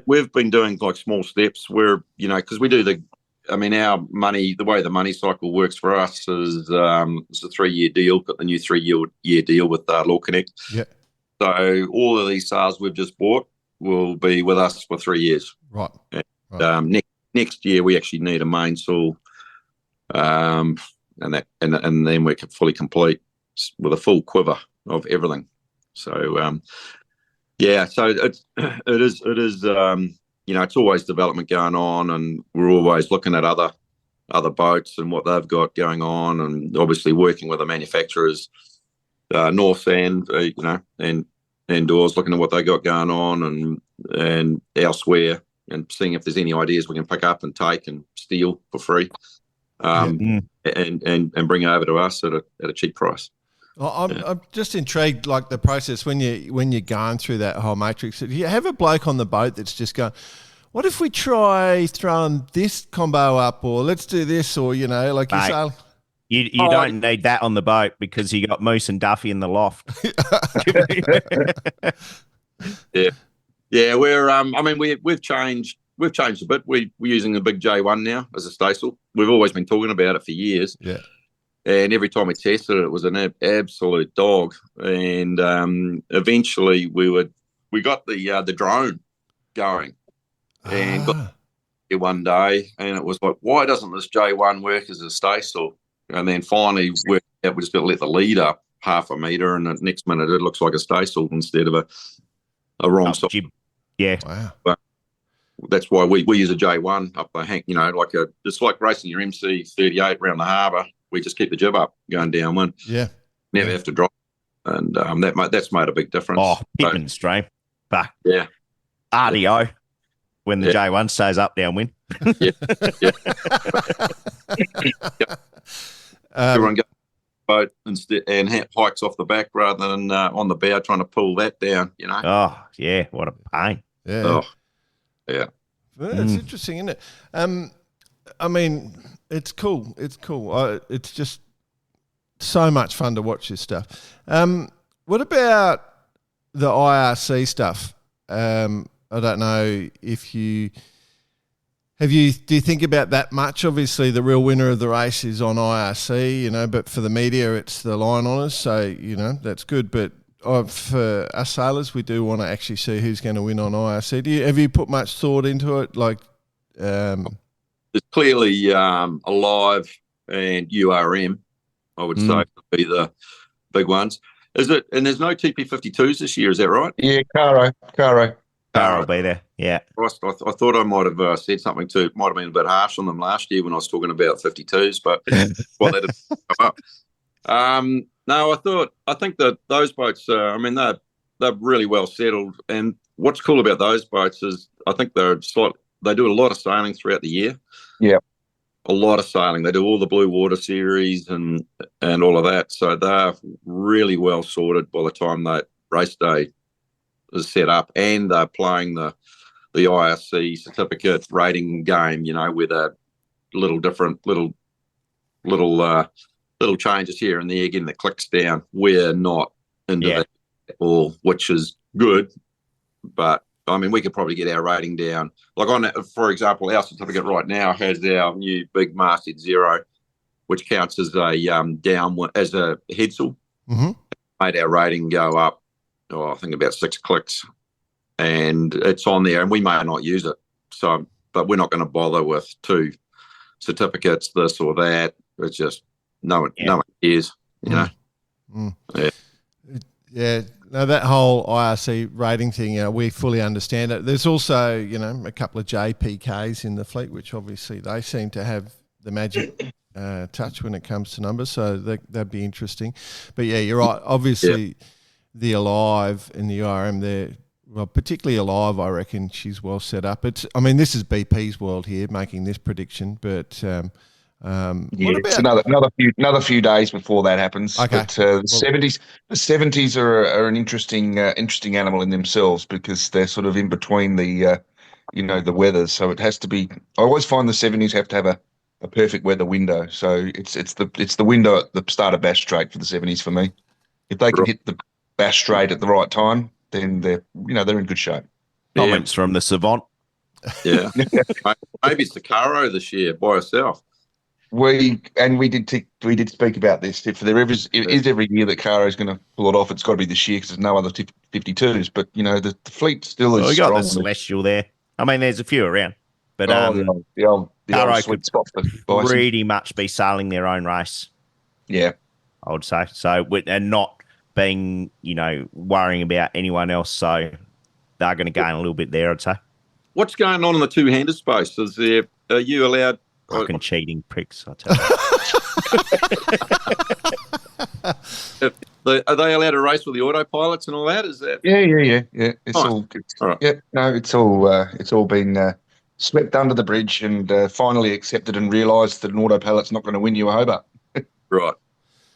we've been doing like small steps where because we do our money, the way the money cycle works for us is a 3-year deal. Got the new 3-year deal with Law Connect. Yeah. So all of these sails we've just bought will be with us for 3 years. Right. And, next year we actually need a mainsail, and then we're fully complete with a full quiver of everything. So so it is. It's always development going on, and we're always looking at other boats and what they've got going on, and obviously working with the manufacturers, North and Doors, looking at what they got going on and elsewhere, and seeing if there's any ideas we can pick up and take and steal for free, and bring over to us at a cheap price. I'm just intrigued, like the process when you're going through that whole matrix. Do you have a bloke on the boat that's just going, what if we try throwing this combo up, or let's do this, or, you know, like Mate, you're saying. You don't need that on the boat because you got Moose and Duffy in the loft. Yeah. We're I mean we've changed a bit. We're using the big J1 now as a staysail. We've always been talking about it for years. Yeah. And every time we tested it, it was an absolute dog. And eventually we got the drone going, and got it one day, and it was like, why doesn't this J1 work as a staysail? And then finally we just got to let the lead up half a metre, and the next minute it looks like a staysail instead of a wrong side. Yeah. Wow. But that's why we use a J1 up the hank, you know, it's like racing your MC38 around the harbour. We just keep the jib up going downwind. Yeah. Never have to drop. And that's made a big difference. Oh, Pittman stream. But yeah. RDO when the J1 stays up downwind. Yeah. Everyone goes boat instead and hikes off the back rather than on the bow trying to pull that down, you know. Oh, yeah. What a pain. Yeah. Oh, yeah. Well, that's interesting, isn't it? I mean, it's cool. It's cool. It's just so much fun to watch this stuff. What about the IRC stuff? I don't know if do you think about that much? Obviously, the real winner of the race is on IRC, you know, but for the media, it's the line honours. So, you know, that's good. But for us sailors, we do want to actually see who's going to win on IRC. Have you put much thought into it? Like, there's clearly Alive and URM, I would say, would be the big ones. Is it? And there's no TP52s this year, is that right? Yeah, Caro. I'll be there. Yeah. Christ, I thought I might have said something might have been a bit harsh on them last year when I was talking about 52s, but well, that didn't come up. No, I think that those boats, I mean, they're really well settled. And what's cool about those boats is I think they do a lot of sailing throughout the year. Yeah. A lot of sailing. They do all the Blue Water series and all of that. So they're really well sorted by the time that race day is set up, and they're playing the IRC certificate rating game, you know, with a little different little changes here and there, getting the clicks down. We're not into that at all, which is good. But I mean, we could probably get our rating down. Like for example, our certificate right now has our new big masthead 0, which counts as a downwind as a headsail. Mm-hmm. Made our rating go up. I think about 6 clicks, and it's on there, and we may not use it. So, but we're not going to bother with 2 certificates, this or that. It's just no one cares, you know. Yeah. No, that whole IRC rating thing, you know, we fully understand it. There's also, you know, a couple of JPKs in the fleet, which obviously they seem to have the magic touch when it comes to numbers, so that'd be interesting. But yeah, you're right. Obviously, the Alive and the URM, well, particularly Alive, I reckon she's well set up. I mean, this is BP's world here making this prediction, but what about another few days before that happens? Okay. But the 70s are an interesting animal in themselves because they're sort of in between the the weathers. So it has to be. I always find the 70s have to have a perfect weather window. So it's the window at the start of Bass Strait for the 70s for me. If they can hit the Bass Strait at the right time, then they're in good shape. Comments from the Savant. Yeah. Maybe it's the Caro this year by herself. We did speak about this. If there is every year that Caro is going to pull it off, it's got to be this year because there's no other 52s. But the fleet still is. We strong. got the Celestial there. I mean, there's a few around, but the old could spot for Bison. pretty much be sailing their own race. Yeah, I would say so, and not being worrying about anyone else. So they're going to gain a little bit there, I'd say. What's going on in the two-handed space? Are you allowed? Fucking cheating pricks, I tell you. Are they allowed to race with the autopilots and all that? Is that? Yeah. It's Nice. all. All right. Yeah, no, it's all been swept under the bridge and finally accepted and realised that an autopilot's not going to win you a Hobart. Right.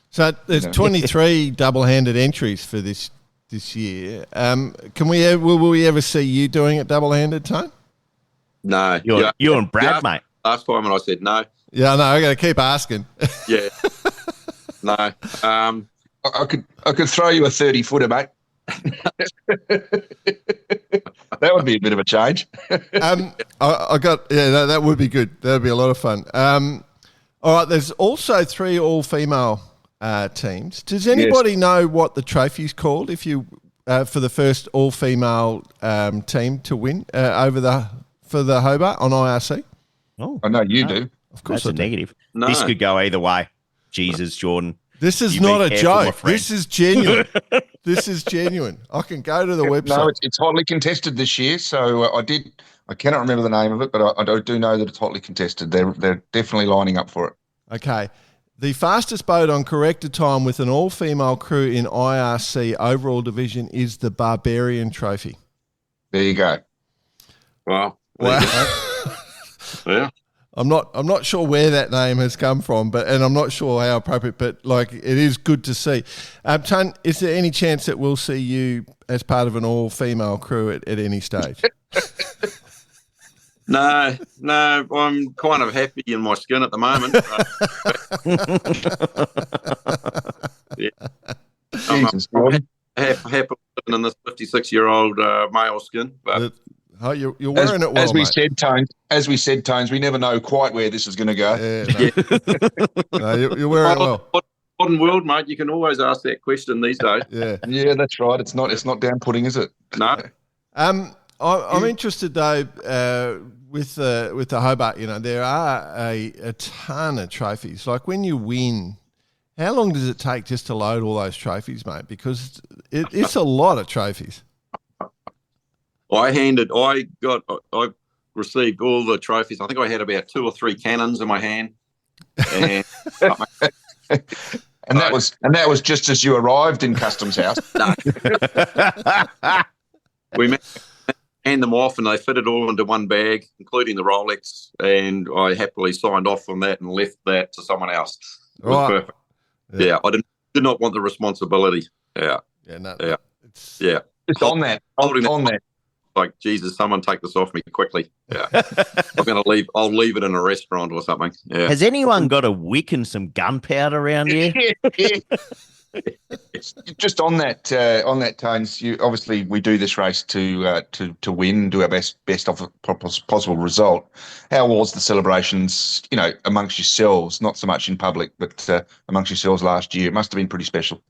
So there's 23 double-handed entries for this year. Will we ever see you doing it double-handed, Tone? No. You and Brad, mate. Last time, and I said no. Yeah, no, I got to keep asking. Yeah. No. I could throw you a 30-footer, mate. That would be a bit of a change. That would be good. That would be a lot of fun. All right, there's also 3 all-female teams. Does anybody know what the trophy's called if you for the first all-female team to win for the Hobart on IRC? Oh, I know you do. Of course, that's a negative. No. This could go either way. Jesus, Jordan. This is You not be a careful, my joke. friend. This is genuine. This is genuine. I can go to the website. No, it's hotly contested this year. So I cannot remember the name of it, but I do know that it's hotly contested. They're definitely lining up for it. Okay. The fastest boat on corrected time with an all-female crew in IRC overall division is the Barbarian Trophy. There you go. Wow. Yeah. I'm not sure where that name has come from, and I'm not sure how appropriate, but like it is good to see. Ton, is there any chance that we'll see you as part of an all-female crew at any stage? No, I'm kind of happy in my skin at the moment. Jesus, I'm happy living in this 56-year-old male skin. But You're wearing it well, as we mate. said, Tones, we never know quite where this is going to go. No, you're wearing it well. Modern world, mate, you can always ask that question these days. Yeah, that's right. It's not down pudding, is it? No. I'm interested though with the Hobart. You know, there are a ton of trophies. Like when you win, how long does it take just to load all those trophies, mate? Because it's a lot of trophies. I received all the trophies. I think I had about 2 or 3 cannons in my hand. And and that was just as you arrived in Customs House. We hand them off and they fit it all into one bag, including the Rolex, and I happily signed off on that and left that to someone else. It was perfect. Yeah, I did not want the responsibility. Yeah. Yeah, no. Yeah. Just on that. Like, Jesus, someone take this off me quickly. Yeah. I'll leave it in a restaurant or something. Yeah. Has anyone got a wick and some gunpowder around here? Just on that, Tones. Obviously we do this race to win, do our best of a possible result. How was the celebrations? You know, amongst yourselves, not so much in public, but amongst yourselves last year. It must have been pretty special.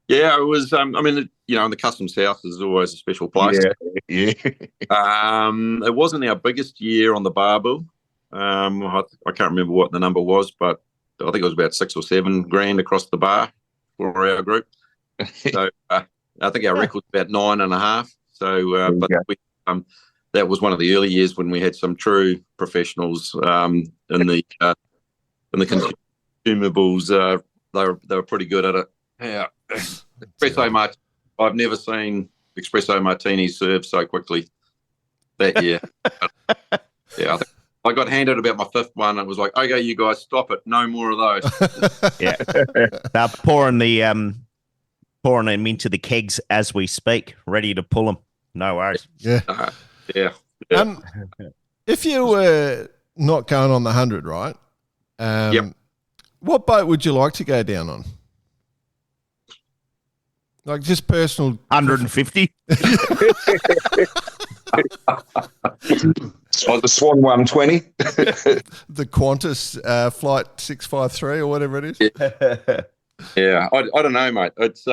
Yeah, it was. I mean, you know, the Customs House is always a special place. Yeah. It wasn't our biggest year on the barbell. I can't remember what the number was, but I think it was about 6 or 7 grand across the bar for our group. So I think our record's about 9.5. So, but that was one of the early years when we had some true professionals in the consumables. They were pretty good at it. Yeah. Espresso Martini. I've never seen espresso martinis served so quickly that year. Yeah, I got handed about my 5th one. And it was like, okay, you guys, stop it. No more of those. Yeah, they're pouring them into the kegs as we speak, ready to pull them. No worries. Yeah. Yeah. If you were not going on the 100, right? Yep. What boat would you like to go down on? Like just personal 150. Oh, the Swan 120. The Qantas flight 653 or whatever it is. Yeah, I don't know, mate. It's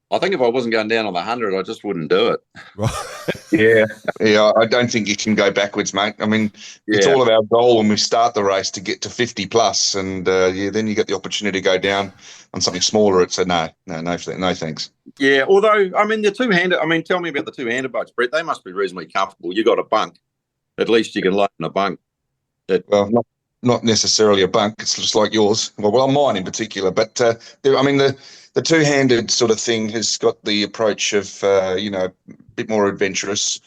I think if I wasn't going down on the 100, I just wouldn't do it. Right. Yeah. I don't think you can go backwards, mate. I mean, it's all of our goal when we start the race to get to 50 plus, and then you get the opportunity to go down on something smaller. It's a no, thanks. Yeah, although I mean the two-handed. I mean, tell me about the two-handed boats, Brett. They must be reasonably comfortable. You got a bunk. At least you can lay in a bunk. Well, not necessarily a bunk. It's just like yours. Well, mine in particular. But I mean the two-handed sort of thing has got the approach of a bit more adventurous.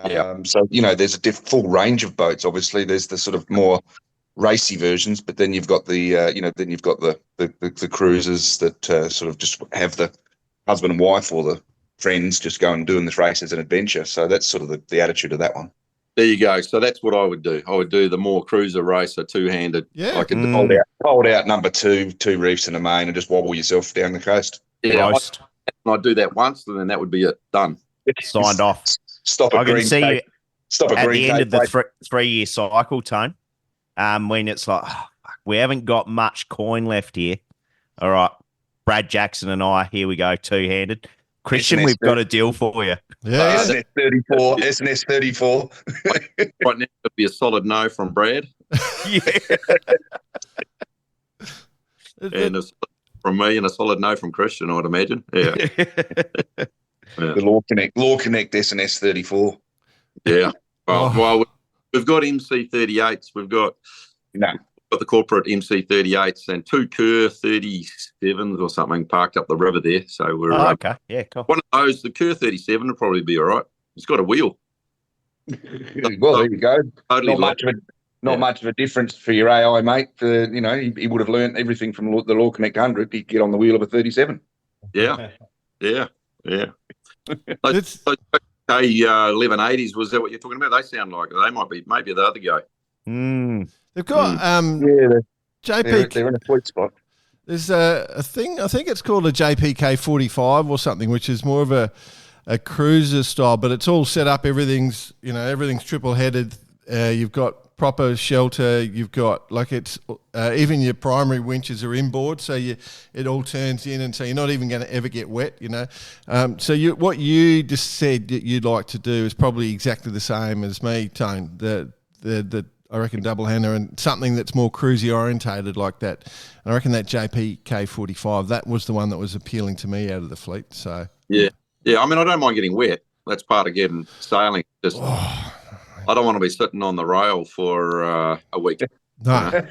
So there's a full range of boats. Obviously, there's the sort of more racy versions, but then you've got the cruisers that sort of just have the husband and wife or the friends just go and doing this race as an adventure. So that's sort of the attitude of that one. There you go. So that's what I would do. I would do the more cruiser racer, two-handed. Yeah. I could Hold out number two reefs in the main, and just wobble yourself down the coast. Roast. I'd do that once, and then that would be it. Done. Signed off. Stop I a can green see cake. you Stop a at green the end cake, of the mate. 3-year cycle, Tone, when it's like, fuck, we haven't got much coin left here. All right, Brad Jackson and I, here we go, two-handed. Christian, we've got a deal for you. Yeah. SNS 34. SNS 34. Right now, it'd be a solid no from Brad, Yeah. and from me, and a solid no from Christian, I'd imagine. Yeah. The Law Connect SNS 34. Yeah. Oh. Well, we've got MC38s. We've got the corporate MC38s and 2 Kerr 37s or something parked up the river there. So we're okay. Yeah, cool. one of those. The Kerr 37 will probably be all right. It's got a wheel. Well, there you go. Totally Not much of a difference for your AI, mate. He would have learned everything from the Law Connect 100. He'd get on the wheel of a 37. Yeah. Those 1180s, was that what you're talking about? They sound like they might be maybe the other guy. They've got JP. They're in a sweet spot. There's a thing, I think it's called a JPK 45 or something, which is more of a cruiser style, but it's all set up. Everything's triple headed. You've got proper shelter. You've got even your primary winches are inboard, so it all turns in, and so you're not even going to ever get wet. So what you just said that you'd like to do is probably exactly the same as me, Tone. The I reckon double hander and something that's more cruisy orientated like that. And I reckon that JPK 45, that was the one that was appealing to me out of the fleet. So yeah. I mean, I don't mind getting wet. That's part of getting sailing. I don't want to be sitting on the rail for a week. No,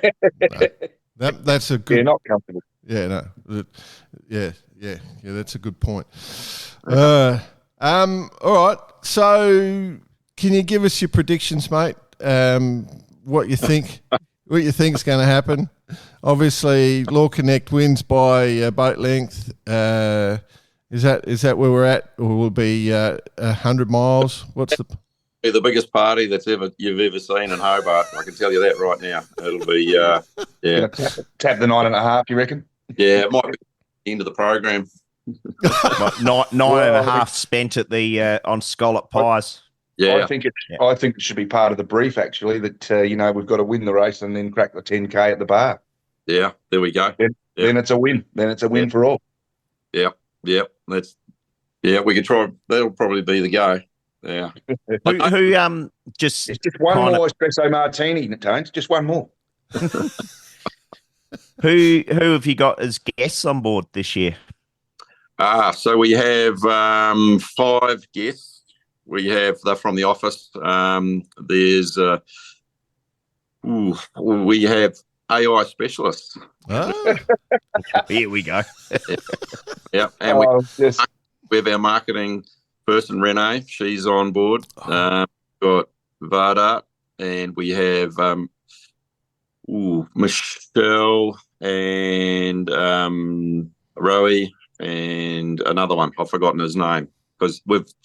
that's a good. Yeah, not comfortable. Yeah, no, yeah. That's a good point. All right. So, can you give us your predictions, mate? What you think? What you think's going to happen? Obviously, Law Connect wins by boat length. Is that where we're at, or will it be 100 miles? What's the biggest party you've ever seen in Hobart? I can tell you that right now. It'll be Tap the 9.5. You reckon? Yeah, it might be the end of the program. Nine and a half spent at the on scallop pies. Yeah, I think it should be part of the brief actually. That we've got to win the race and then crack the 10K at the bar. Yeah, there we go. Then it's a win. Then it's a win for all. Yeah. We could try. That'll probably be the go. Yeah. Who just it's just one more espresso martini, Tones. Just one more. Who have you got as guests on board this year? So we have 5 guests. They're from the office. We have AI specialists. Oh. Here we go. Yeah, and we have our marketing person, Renee. She's on board. Got Vardart, and we have Michelle and Rowie and another one. I've forgotten his name because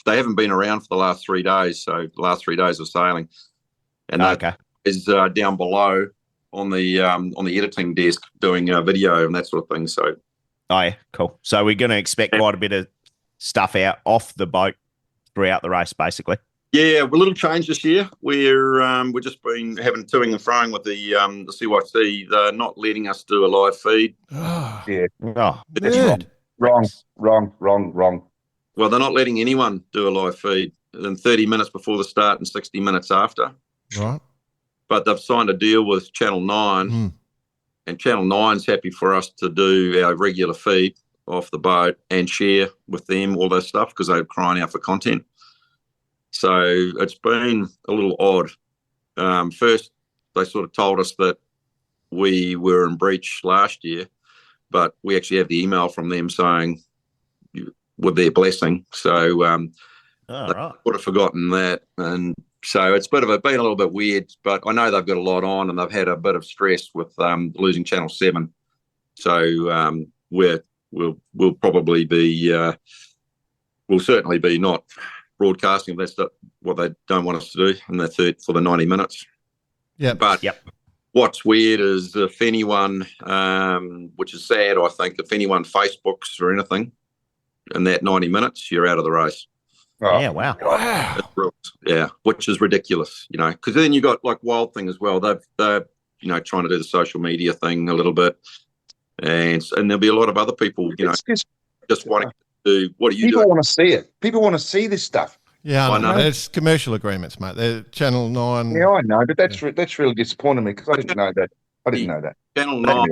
they haven't been around for the last 3 days. So the last 3 days of sailing, and that is down below on the editing desk doing video and that sort of thing. So, cool. So we're going to expect quite a bit of stuff out off the boat throughout the race, basically. Yeah, a little change this year. We've just been having toing and froing with the CYC. They're not letting us do a live feed. Yeah. Oh, That's Wrong. Well, they're not letting anyone do a live feed in 30 minutes before the start and 60 minutes after. Right. But they've signed a deal with Channel 9, and Channel 9's happy for us to do our regular feed off the boat and share with them all that stuff because they're crying out for content. So it's been a little odd. First, they sort of told us that we were in breach last year, but we actually have the email from them saying with their blessing. So they would have forgotten that. And so it's been a little bit weird, but I know they've got a lot on and they've had a bit of stress with losing Channel 7. So we'll probably be, we'll certainly be not broadcasting if that's what they don't want us to do in the third for the 90 minutes. Yeah. But what's weird is if anyone, which is sad, I think, if anyone Facebooks or anything in that 90 minutes, you're out of the race. Oh, Yeah, wow. Yeah, which is ridiculous, because then you got like Wild Thing as well. They're trying to do the social media thing a little bit, and there'll be a lot of other people, just wanting to do. What are you people doing? want to see it. People want to see this stuff. Yeah, I know. know. It's commercial agreements, mate. They're Channel 9. Yeah, I know, but that's really disappointing me because I didn't know that. Channel 9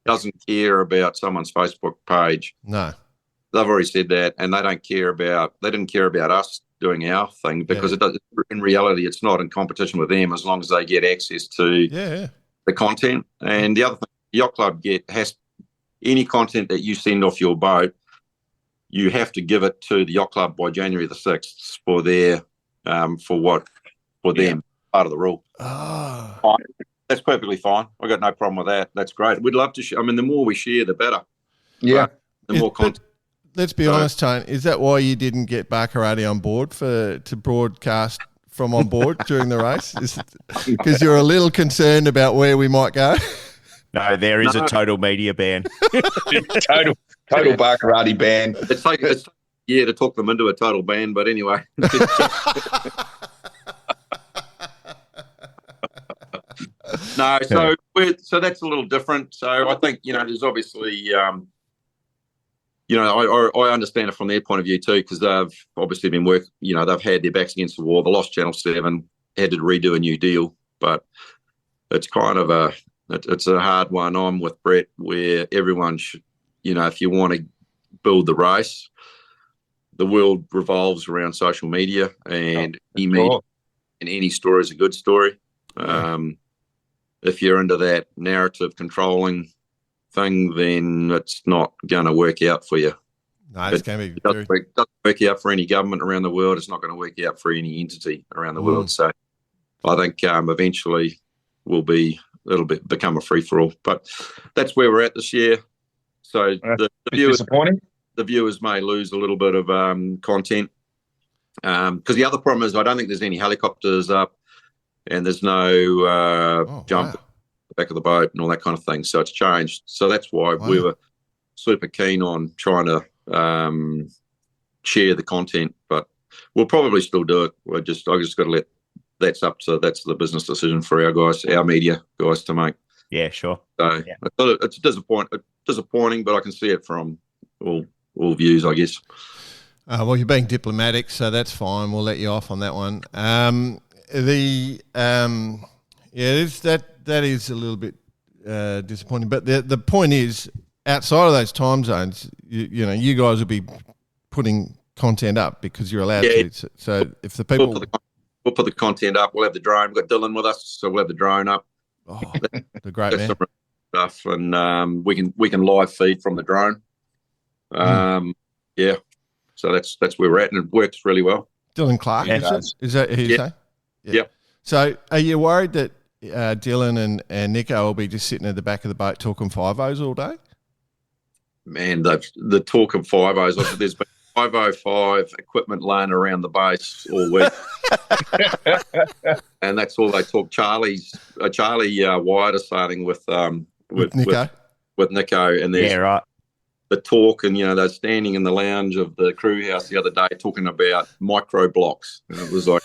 doesn't care about someone's Facebook page. No. They've already said that, and they didn't care about us doing our thing because it does. In reality, it's not in competition with them as long as they get access to the content. And the other thing, the yacht club has any content that you send off your boat, you have to give it to the yacht club by January the 6th for their them part of the rule. Oh. That's perfectly fine. I got no problem with that. That's great. We'd love to share. I mean, the more we share, the better. Yeah. Right? The more content. Let's be honest, Tone. Is that why you didn't get Barkarati on board to broadcast from on board during the race? Because you're a little concerned about where we might go? No, there is a total media ban. total Barkarati ban. It's to talk them into a total ban, but anyway. No, so that's a little different. So I think, there's obviously, I understand it from their point of view too, because they've obviously been they've had their backs against the wall. They lost Channel 7, had to redo a new deal, but it's kind of it's a hard one. I'm with Brett where everyone should, if you want to build the race, the world revolves around social media and any story is a good story. If you're into that narrative controlling thing, then it's not going to work out for you. No, it's going to be doesn't work out for any government around the world. It's not going to work out for any entity around the world. So I think eventually become a free-for-all. But that's where we're at this year. So the viewers may lose a little bit of content because the other problem is I don't think there's any helicopters up and there's no jump at the back of the boat and all that kind of thing. So it's changed. So that's why we were super keen on trying to share the content, but we'll probably still do it. I just got to let that's the business decision for our guys, our media guys to make. Yeah, sure. So it's disappointing, but I can see it from all views, I guess. Well, you're being diplomatic, so that's fine. We'll let you off on that one. That is a little bit disappointing. But the point is, outside of those time zones, you guys will be putting content up because you're allowed to. So if the people, we'll put the content up. We'll have the drone. We've got Dylan with us, so we'll have the drone up. Oh, the great man. Stuff, and we can live feed from the drone. Yeah. So that's where we're at, and it works really well. Dylan Clark, is that who you say? Yeah. So are you worried that Dylan and Nico will be just sitting at the back of the boat talking 5-0s all day? Man, the talk of 5-0s, there's been 505 equipment laying around the base all week. And that's all they talk. Charlie Wyatt is starting with Nico. With Nico, and there's the talk, and they're standing in the lounge of the crew house the other day talking about micro blocks, and it was like,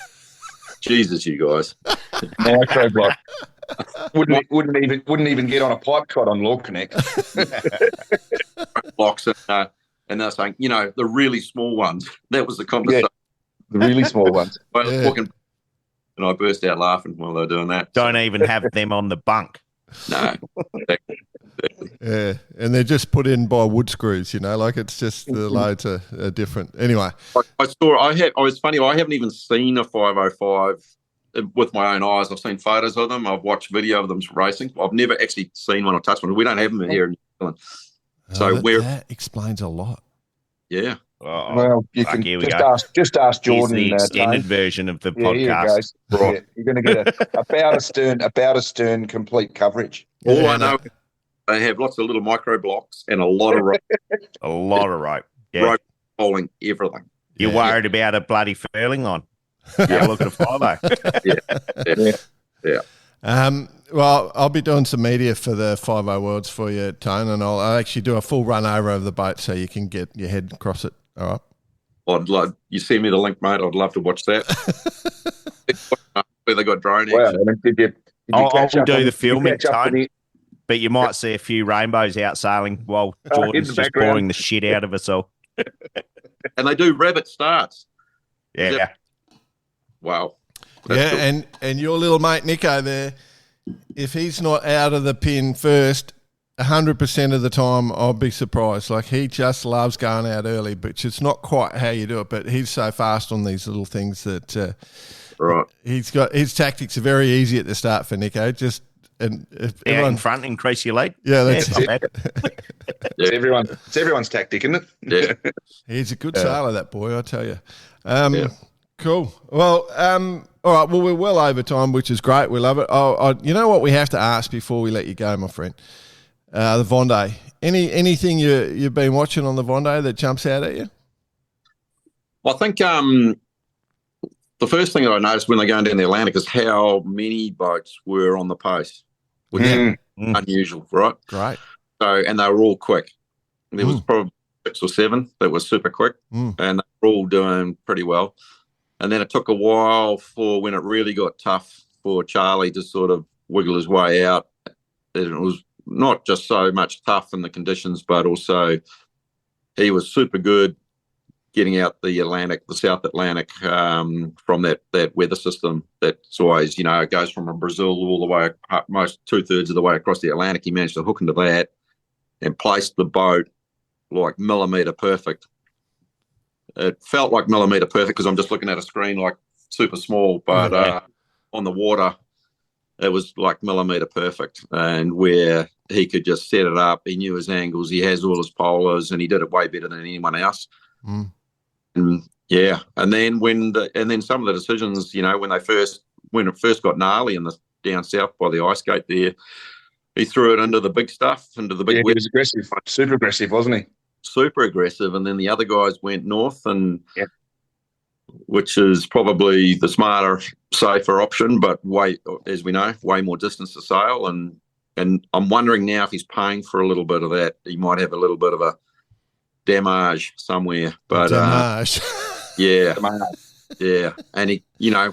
Jesus, you guys, micro block wouldn't even get on a pipe trot on Law Connect. Blocks, and they're saying, the really small ones. That was the conversation. Yeah, the really small ones. And I burst out laughing while they're doing that. Don't even have them on the bunk. No. Yeah, and they're just put in by wood screws, like it's just the loads are different. Anyway, it's funny, I haven't even seen a 505 with my own eyes. I've seen photos of them. I've watched video of them racing. I've never actually seen one or touched one. We don't have them here in New Zealand. So that explains a lot. Yeah. Well, you can just ask Jordan. Here's the extended version of the podcast. Here you're going to get about a stern complete coverage. All I know, they have lots of little micro blocks and a lot of rope. A lot of rope. Yeah. Rope holding everything. You're worried about a bloody furling on. Yeah, look at a 5-0. Well, I'll be doing some media for the 5-0 Worlds for you, Tone, and I'll actually do a full run over of the boat so you can get your head across it. All right. I'd love you send me the link, mate. I'd love to watch that. Where they got drone Wow. action. Did you I'll catch up do on- the filming, catch up on Tone. the- But you might see a few rainbows out sailing while Jordan's the just background. boring the shit out of us all. And they do rabbit starts. Yeah. Wow. That's Yeah, cool. and your little mate Nico there, if he's not out of the pin first, 100% of the time I'll be surprised. Like, he just loves going out early, but it's not quite how you do it. But he's so fast on these little things that Right. he's got his tactics are very easy at the start for Nico. Just and if Out in everyone, front, increase your lead. yeah, that's It's not bad. It's everyone's tactic, isn't it? Yeah. he's a good sailor, that boy, I tell you. Cool. Well, all right. Well, we're well over time, which is great. We love it. You know what we have to ask before we let you go, my friend? The Vendee. Anything you've been watching on the Vendee that jumps out at you? I think the first thing that I noticed when they're going down the Atlantic is how many boats were on the post, which is unusual, right? Great. So, and they were all quick. There was probably 6 or 7 that were super quick, and they were all doing pretty well. And then it took a while for when it really got tough for Charlie to sort of wiggle his way out. And it was not just so much tough in the conditions, but also he was super good getting out the Atlantic, the South Atlantic, from that weather system that's always, it goes from Brazil all the way, most 2/3 of the way across the Atlantic. He managed to hook into that and placed the boat like millimetre perfect. It felt like millimetre perfect because I'm just looking at a screen like super small, but on the water, it was like millimetre perfect. And where he could just set it up, he knew his angles, he has all his polars, and he did it way better than anyone else. And then some of the decisions, when it first got gnarly in the down south by the ice gate there, he threw it into the big stuff, into the big. Yeah, he was aggressive, super aggressive, wasn't he? Super aggressive, and then the other guys went north, which is probably the smarter, safer option, but as we know, way more distance to sail. And I'm wondering now if he's paying for a little bit of that. He might have a little bit of a damage somewhere, but Damage. yeah, and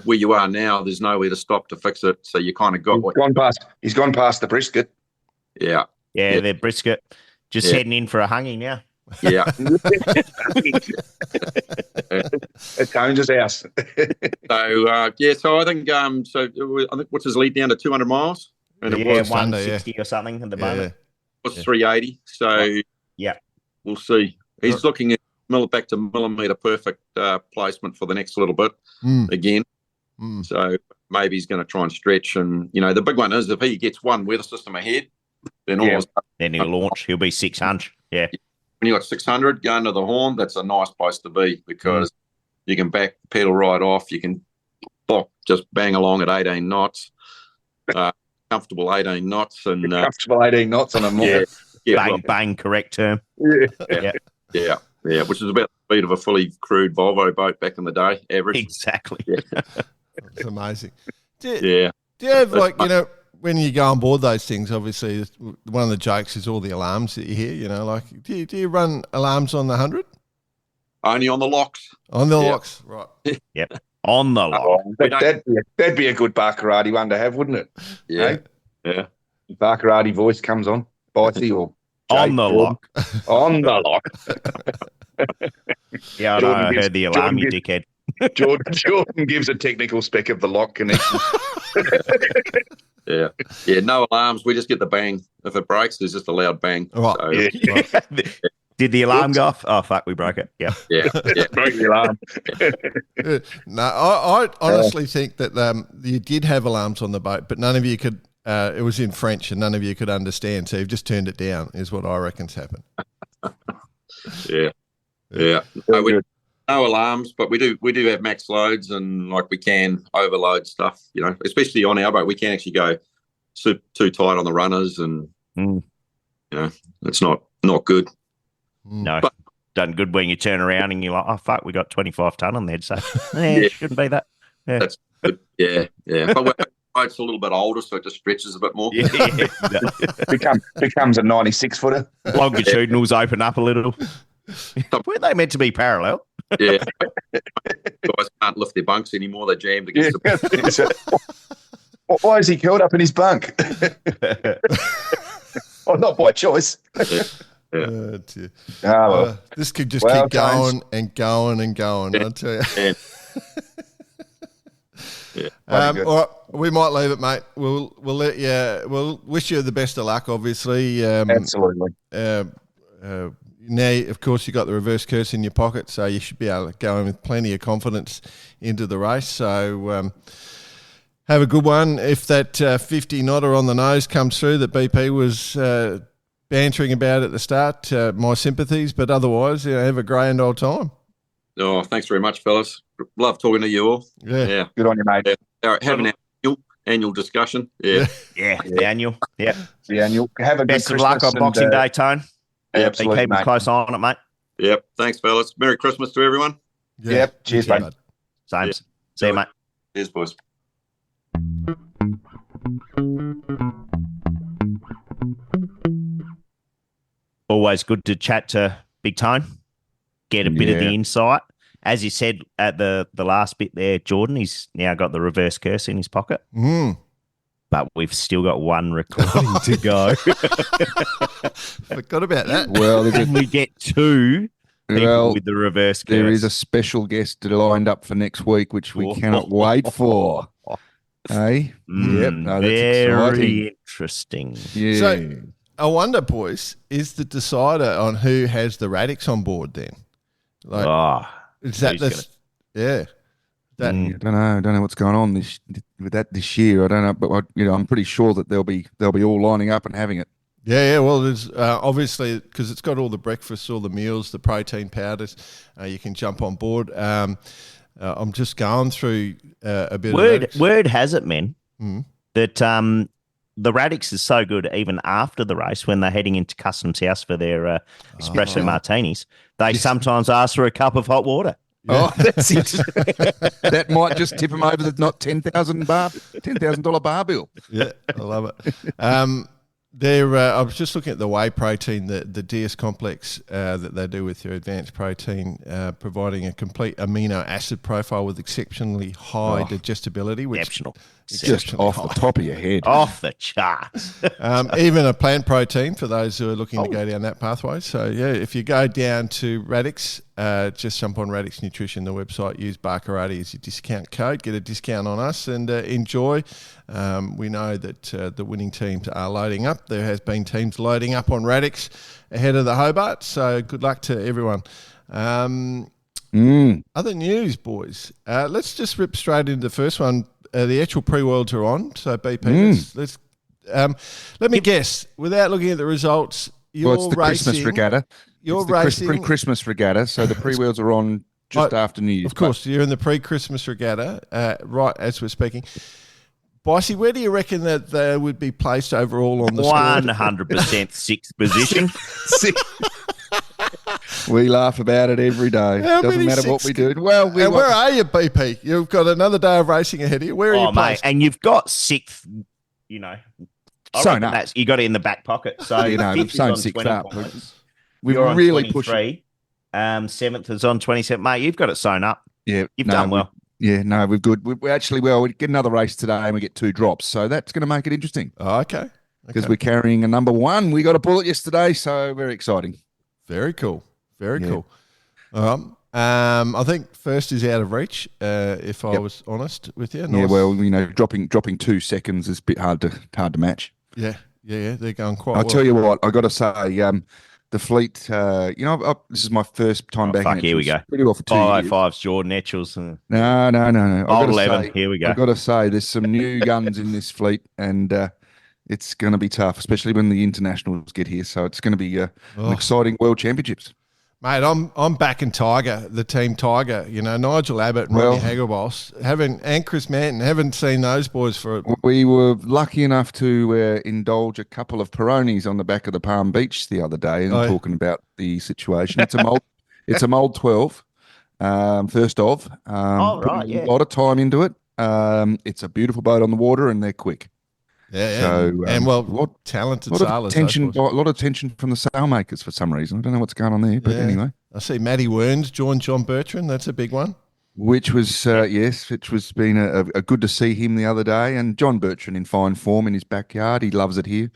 where you are now, there's nowhere to stop to fix it, so you kind of got He's gone past the brisket. Yeah, they're brisket. Just heading in for a hanging now. Yeah. At Tones' house. So I think what's his lead down to 200 miles? And it was 160 or something at the moment. It was 380. So we'll see. He's looking at back to millimetre perfect placement for the next little bit again. So maybe he's going to try and stretch. And the big one is if he gets one weather system ahead, then then he'll launch. He'll be 600. Yeah. When you got 600 going to the Horn, that's a nice place to be because you can back pedal right off. You can just bang along at 18 knots, comfortable 18 knots, and comfortable 18 knots on a more bang, correct term. Yeah, which is about the speed of a fully crewed Volvo boat back in the day, average. Exactly. It's amazing. Do you have when you go on board those things, obviously one of the jokes is all the alarms that you hear, do you run alarms on the 100? Only on the locks. On the locks, right. Yep. On the lock. That'd be a good Barcarati one to have, wouldn't it? Yeah. Hey? Yeah. Barcarati voice comes on. Bitey or on the lock. On the lock. Yeah, I heard the alarm, you dickhead. Jordan gives a technical spec of the lock connection. Yeah, no alarms. We just get the bang. If it breaks, there's just a loud bang. Right. So, Did the alarm go off? Oh, fuck, we broke it. Yeah. Broke the alarm. No, I honestly think that you did have alarms on the boat, but none of you could, it was in French and none of you could understand, so you've just turned it down, is what I reckon's happened. Yeah. No alarms, but we do have max loads and we can overload stuff, especially on our boat. We can actually go too tight on the runners and, it's not good. No. done good when you turn around and you're like, oh, fuck, we got 25 tonne on there. So, it shouldn't be that. Yeah. That's good. Yeah. But it's a little bit older, so it just stretches a bit more. Yeah. becomes a 96-footer. Longitudinals open up a little. Weren't they meant to be parallel? Yeah. Guys can't lift their bunks anymore. They're jammed against the Why is he curled up in his bunk? Oh, not by choice. Yeah. This could just keep going and going and going. I'll tell you. All right, we might leave it, mate. We'll let you. We'll wish you the best of luck. Obviously, Absolutely. Now, of course, you got the reverse curse in your pocket, so you should be able to go in with plenty of confidence into the race. So have a good one. If that 50 knotter on the nose comes through that BP was bantering about at the start, my sympathies. But otherwise, have a grand old time. Oh, thanks very much, fellas. Love talking to you all. Yeah. Good on you, mate. Yeah. Have an annual discussion. Yeah. The annual. Yeah. The annual. Have a Best good of luck on Boxing Day, Tone. Absolutely, Keep close eye on it, mate. Yep. Thanks, fellas. Merry Christmas to everyone. Yeah. Yep. Cheers, mate. Same. Yeah. See you, mate. Cheers, boys. Always good to chat to Big Tone, get a bit of the insight. As you said at the last bit there, Jordan, he's now got the reverse curse in his pocket. But we've still got one recording to go. Forgot about that. Well, and we get two people with the reverse curse. There is a special guest lined up for next week, which we cannot wait for. Hey? Yep. No, that's very exciting. Interesting. Yeah. So, I wonder, boys, is the decider on who has the Radix on board then? Like, is that the... Yeah. That, I don't know what's going on with that this year. I don't know, but I'm pretty sure that they'll be all lining up and having it. Yeah. Well, there's obviously because it's got all the breakfasts, all the meals, the protein powders. You can jump on board. I'm just going through a bit. Word has it, men, that the Radix is so good even after the race when they're heading into Customs House for their espresso martinis. They sometimes ask for a cup of hot water. Yeah. Oh, that's interesting. That might just tip them over the not $10,000 bar bill. Yeah, I love it. I was just looking at the whey protein, the DS complex that they do with their advanced protein, providing a complete amino acid profile with exceptionally high digestibility. Which exceptional. Just off the top of your head. Off the charts. Even a plant protein for those who are looking to go down that pathway. So, yeah, if you go down to Radix, just jump on Radix Nutrition, the website, use Barkarati as your discount code, get a discount on us and enjoy. We know that the winning teams are loading up. There has been teams loading up on Radix ahead of the Hobart, so good luck to everyone. Other news, boys. Let's just rip straight into the first one. The actual pre-worlds are on, so BP, let's let me guess, without looking at the results, it's the Christmas regatta. You're racing pre-Christmas regatta, so the pre-worlds are on just after New Year's. Of course, you're in the pre-Christmas regatta, right as we're speaking. Bicey, where do you reckon that they would be placed overall on the 100% sixth position. We laugh about it every day. Doesn't matter what we do. Well, where are you, BP? You've got another day of racing ahead of you. Where are you placed? Mate, and you've got sixth, sewn up. You got it in the back pocket. So we've sewn sixth up. We've You're really on pushed. Seventh is on 27. Mate, you've got it sewn up. Yeah, you've done well. We're good. We get another race today and we get 2 drops, so that's going to make it interesting. Oh, okay. Because we're carrying a number 1. We got a bullet yesterday, so very exciting. Very cool. Very cool. I think first is out of reach. If I was honest with you. Nice. Yeah, well, dropping 2 seconds is a bit hard to match. Yeah. They're going quite well. I'll tell you what, I got to say, the fleet, this is my first time back. Here we go. Pretty well for 2 years. 5's Jordan Etchells. No. Old 11. Here we go. I've got to say, there's some new guns in this fleet, and it's going to be tough, especially when the internationals get here. So it's going to be an exciting World Championships. Mate, I'm backing Tiger, the team Tiger. Nigel Abbott and Ronnie Hagelboss, and Chris Manton. Haven't seen those boys for. We were lucky enough to indulge a couple of Peronis on the back of the Palm Beach the other day and talking about the situation. It's a It's a mold 12, first of. Putting a lot of time into it. It's a beautiful boat on the water, and they're quick. Yeah, So, and talented sailors. A lot of attention from the sailmakers for some reason. I don't know what's going on there, but anyway. I see Matty Wearns joined John Bertrand. That's a big one. Which was been a good to see him the other day, and John Bertrand in fine form in his backyard. He loves it here,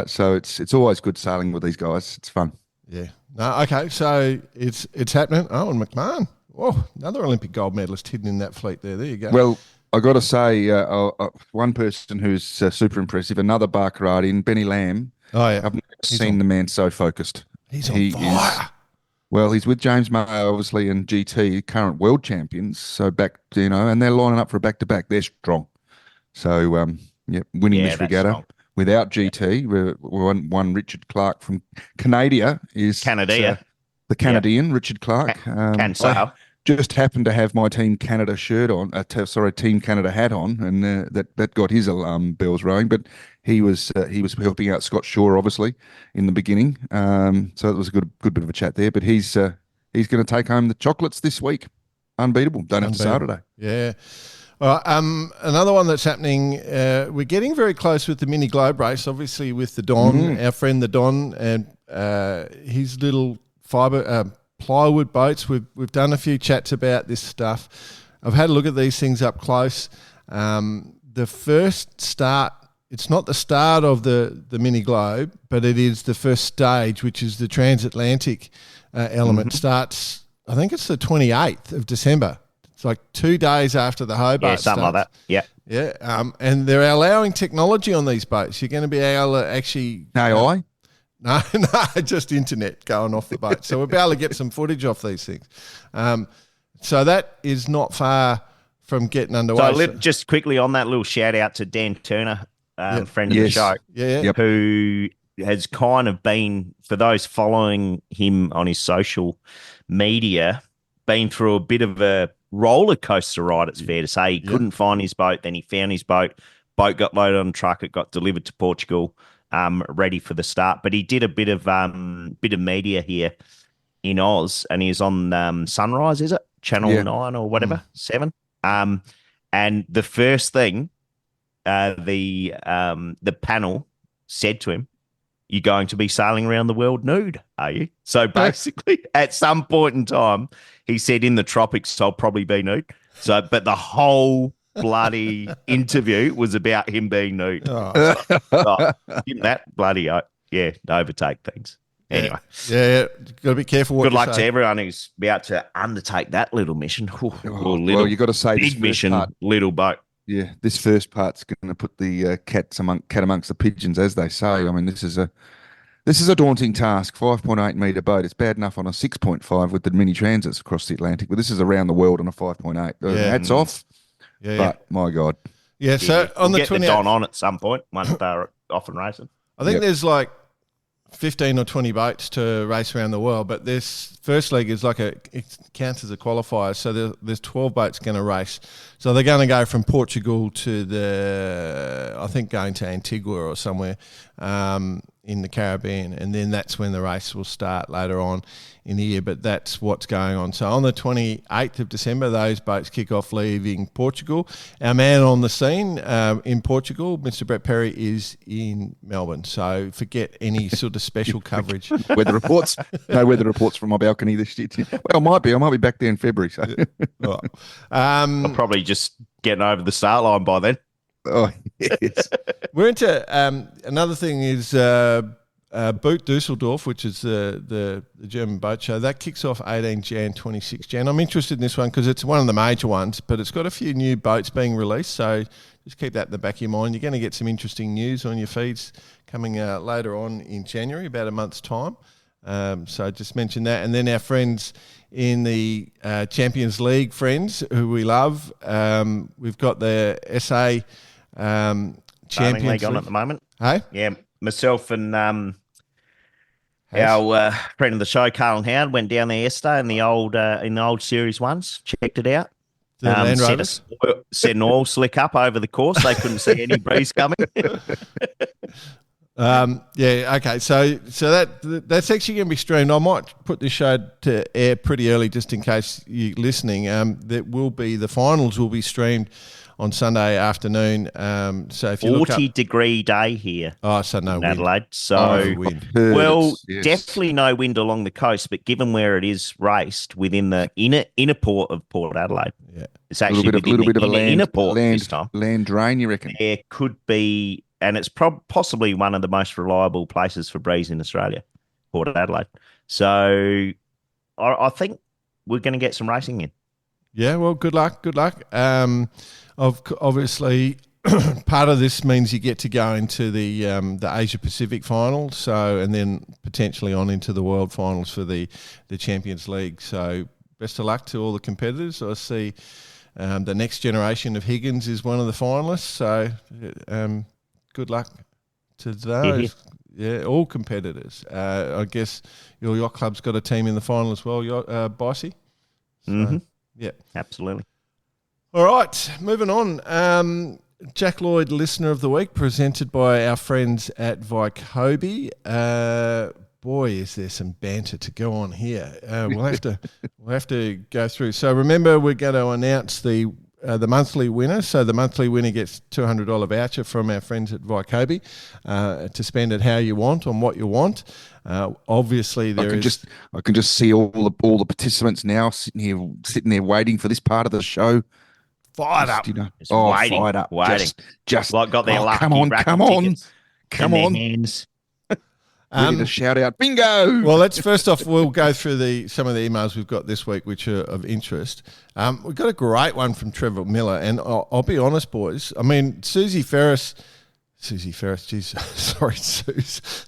so it's always good sailing with these guys. It's fun. Yeah. No. Okay. So it's happening. Oh, and McMahon. Oh, another Olympic gold medalist hidden in that fleet there. There you go. Well, I got to say, one person who's super impressive, another Barkerard in Benny Lamb. Oh yeah. I've never seen the man so focused. He's on fire. Well, he's with James Mayo, obviously, and GT, current world champions. So and they're lining up for a back-to-back. They're strong. So, winning this regatta strong. without GT. One Richard Clark from Canada is Canada. The Canadian Richard Clark. Can sail. Just happened to have my Team Canada shirt on. Team Canada hat on, and that got his alarm bells rolling. But he was helping out Scott Shaw, obviously, in the beginning. So it was a good bit of a chat there. But he's going to take home the chocolates this week. Unbeatable. Don't have to sail today. Yeah. Well, another one that's happening. We're getting very close with the mini globe race. Obviously, with the Don, our friend the Don, and his little plywood boats. We've done a few chats about this stuff. I've had a look at these things up close. The first start, it's not the start of the mini globe, but it is the first stage, which is the transatlantic element. Starts, I think it's the 28th of December. It's like 2 days after the Hobart. Yeah, something like that. Yeah. Yeah. And they're allowing technology on these boats. You're going to be able to actually AI. No, just internet going off the boat. So we'll be able to get some footage off these things. So that is not far from getting underway. So just quickly on that, little shout out to Dan Turner, friend of the show, who has kind of been, for those following him on his social media, been through a bit of a roller coaster ride, it's fair to say. He couldn't find his boat, then he found his boat. Boat got loaded on a truck, it got delivered to Portugal. Ready for the start, but he did a bit of media here in Oz, and he's on Sunrise, is it Channel 9 or whatever 7? And the first thing the panel said to him, "You're going to be sailing around the world nude, are you?" So basically, at some point in time, he said, "In the tropics, I'll probably be nude." So, but the whole bloody interview was about him being nude. Give that bloody overtake things. Anyway, got to be careful. Good luck to everyone who's about to undertake that little mission. Well, you got to say big mission, little boat. Yeah, this first part's going to put the cat amongst the pigeons, as they say. I mean, this is a daunting task. 5.8 metre boat. It's bad enough on a 6.5 with the mini transits across the Atlantic, but this is around the world on a 5.8. Hats off. But my God. Yeah, so on the 28th, the Don on at some point once they're off and racing. I think there's like 15 or 20 boats to race around the world, but this first leg is it counts as a qualifier. So there's 12 boats going to race. So they're going to go from Portugal to going to Antigua or somewhere in the Caribbean, and then that's when the race will start later on in the year. But that's what's going on. So on the 28th of December, those boats kick off leaving Portugal. Our man on the scene in Portugal, Mr. Brett Perry, is in Melbourne. So forget any sort of special coverage. Weather reports. No weather reports from my balcony this year. Well, I might be back there in February. So. I'm probably just getting over the start line by then. Oh, yes. We're into another thing is Boot Dusseldorf, which is the German boat show. That kicks off 18 Jan, 26 Jan. I'm interested in this one because it's one of the major ones, but it's got a few new boats being released. So just keep that in the back of your mind. You're going to get some interesting news on your feeds coming later on in January, about a month's time. So just mention that. And then our friends in the Champions League friends who we love, we've got the SA Champions League on at the moment. Hey? Yeah, myself and our friend of the show, Carl and Howard, went down there yesterday in the old Series 1s, checked it out. Set an oil slick up over the course. They couldn't see any breeze coming. Yeah, okay. So that's actually going to be streamed. I might put this show to air pretty early just in case you're listening. The finals will be streamed on Sunday afternoon. So if you look up 40-degree day here. Oh, so no in wind. Adelaide. So wind. Definitely no wind along the coast, but given where it is raced within the inner port of Port Adelaide, it's actually a little bit of a inner port this time. Land drain, you reckon? There could be, and it's possibly one of the most reliable places for breeze in Australia, Port Adelaide. So I think we're going to get some racing in. Yeah, well, good luck. Obviously, part of this means you get to go into the Asia Pacific final, and then potentially on into the World Finals for the Champions League. So best of luck to all the competitors. I see the next generation of Higgins is one of the finalists. So good luck to those. Yeah, all competitors. I guess your yacht club's got a team in the final as well, Bicey. So, yeah, absolutely. All right, moving on. Jack Lloyd, Listener of the Week, presented by our friends at Vycobi. Boy, is there some banter to go on here. We'll have to go through. So remember, we're going to announce the monthly winner. So the monthly winner gets $200 voucher from our friends at Vycobi to spend it how you want on what you want. Obviously, I can just see all the participants now sitting there waiting for this part of the show. Fired up. Fired up. Waiting. Just like got their lucky come on. Hands. Ready to shout out, bingo! Well, we'll go through some of the emails we've got this week, which are of interest. We've got a great one from Trevor Miller, and I'll be honest, boys. I mean, Susie Ferris, geez, sorry, Suze.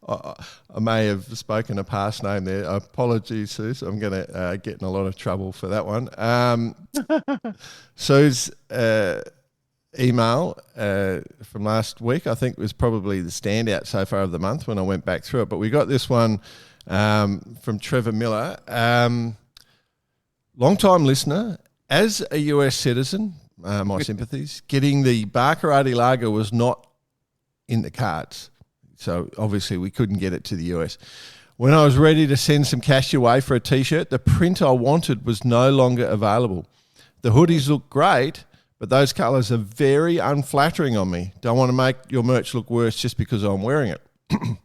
I may have spoken a past name there. Apologies, Suze. I'm going to get in a lot of trouble for that one. Suze email from last week, I think, was probably the standout so far of the month when I went back through it. But we got this one from Trevor Miller. Long-time listener, as a US citizen, my sympathies, getting the Barcarati lager was not in the cards. So obviously we couldn't get it to the US. When I was ready to send some cash your way for a T-shirt, the print I wanted was no longer available. The hoodies look great, but those colours are very unflattering on me. Don't want to make your merch look worse just because I'm wearing it.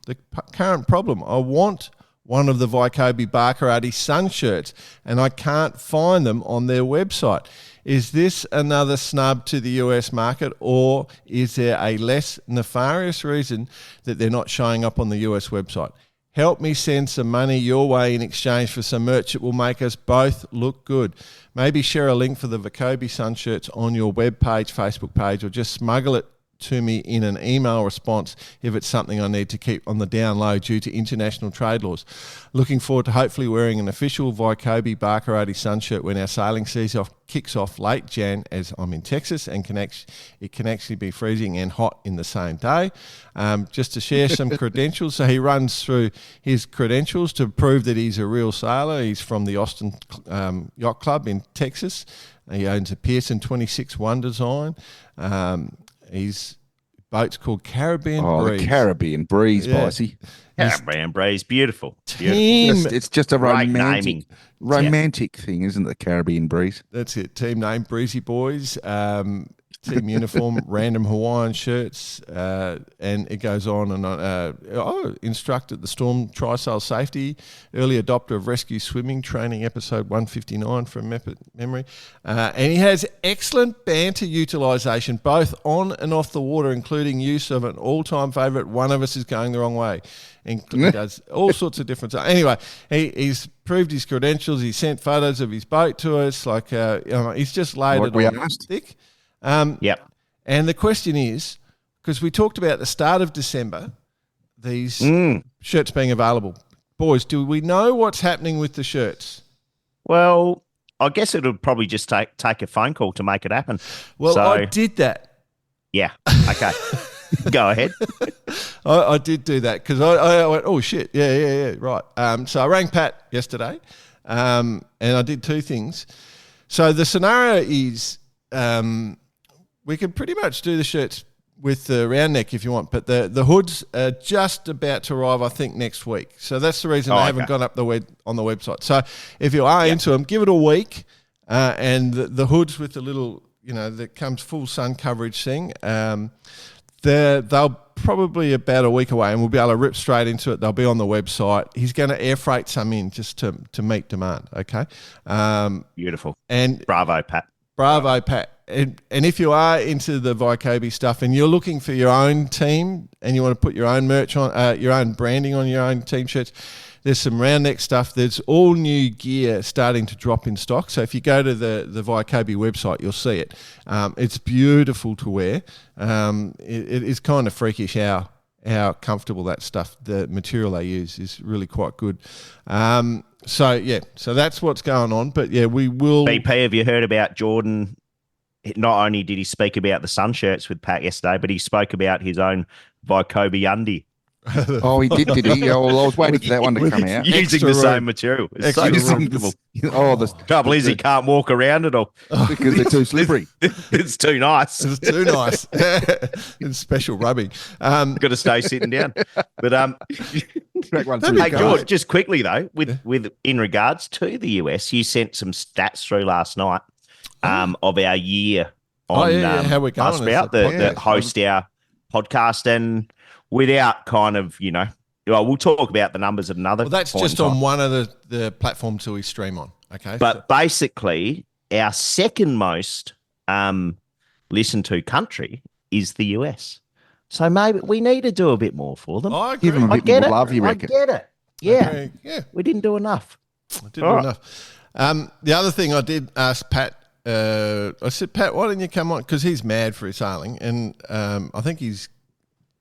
The current problem, I want one of the Vycobi Barcarati sun shirts, and I can't find them on their website. Is this another snub to the US market, or is there a less nefarious reason that they're not showing up on the US website? Help me send some money your way in exchange for some merch that will make us both look good. Maybe share a link for the Vycobi sun shirts on your webpage, Facebook page, or just smuggle it to me in an email response if it's something I need to keep on the down low due to international trade laws. Looking forward to hopefully wearing an official Vycobi Barcarati sun shirt when our sailing season kicks off late Jan, as I'm in Texas, and it can actually be freezing and hot in the same day. Just to share some credentials. So he runs through his credentials to prove that he's a real sailor. He's from the Austin Yacht Club in Texas. He owns a Pearson 26-1 design. His boat's called Caribbean Breeze. The Caribbean Breeze, Bicey. Caribbean Breeze, beautiful. It's just a romantic thing, isn't it? The Caribbean Breeze. That's it. Team name, Breezy Boys. Team uniform, random Hawaiian shirts, and it goes on and on. Instructor at the Storm Trysail Safety, early adopter of rescue swimming training, episode 159 from memory. And he has excellent banter utilisation, both on and off the water, including use of an all-time favourite, One of Us is Going the Wrong Way. He does all sorts of different stuff. Anyway, he's proved his credentials. He sent photos of his boat to us. He's just laid it on thick. Yep. And the question is, because we talked about the start of December, these shirts being available. Boys, do we know what's happening with the shirts? Well, I guess it'll probably just take a phone call to make it happen. Well, I did that. Yeah. Okay. Go ahead. I did do that because I went, oh, shit. Yeah, right. So I rang Pat yesterday and I did two things. So the scenario is we can pretty much do the shirts with the round neck if you want, but the hoods are just about to arrive, I think, next week. So that's the reason they haven't gone up on the website. So if you are into them, give it a week, and the hoods with the little, that comes full sun coverage thing, they'll probably about a week away, and we'll be able to rip straight into it. They'll be on the website. He's going to air freight some in just to meet demand. Okay. Beautiful. And bravo, Pat. Bravo, Pat. And if you are into the Vycobi stuff and you're looking for your own team and you want to put your own merch on, your own branding on your own team shirts, there's some round neck stuff. There's all new gear starting to drop in stock. So if you go to the Vycobi website, you'll see it. It's beautiful to wear. It is kind of freakish how comfortable that stuff, the material they use is really quite good. So that's what's going on. But yeah, we will. BP, have you heard about Jordan? Not only did he speak about the sun shirts with Pat yesterday, but he spoke about his own Vycobi undie. Oh, he did he? Oh, well, I was waiting for that one to come out. Using the same material. It's so comfortable. The trouble is he can't walk around it all. Because they're too slippery. It's too nice. It's too nice. It's special rubbing. Got to stay sitting down. But hey, George, just quickly though, with in regards to the US, you sent some stats through last night of our year on how we're going Buzzsprout, that host our podcast, and without kind of, we'll talk about the numbers at another. Well, that's just on one of the platforms that we stream on. Okay. But basically, our second most listened to country is the US. So maybe we need to do a bit more for them. I agree. Give them a bit more love, you reckon? I get it. Yeah. Yeah. We didn't do enough. I didn't do enough. The other thing I did ask Pat, I said, Pat, why don't you come on? Because he's mad for his sailing. And I think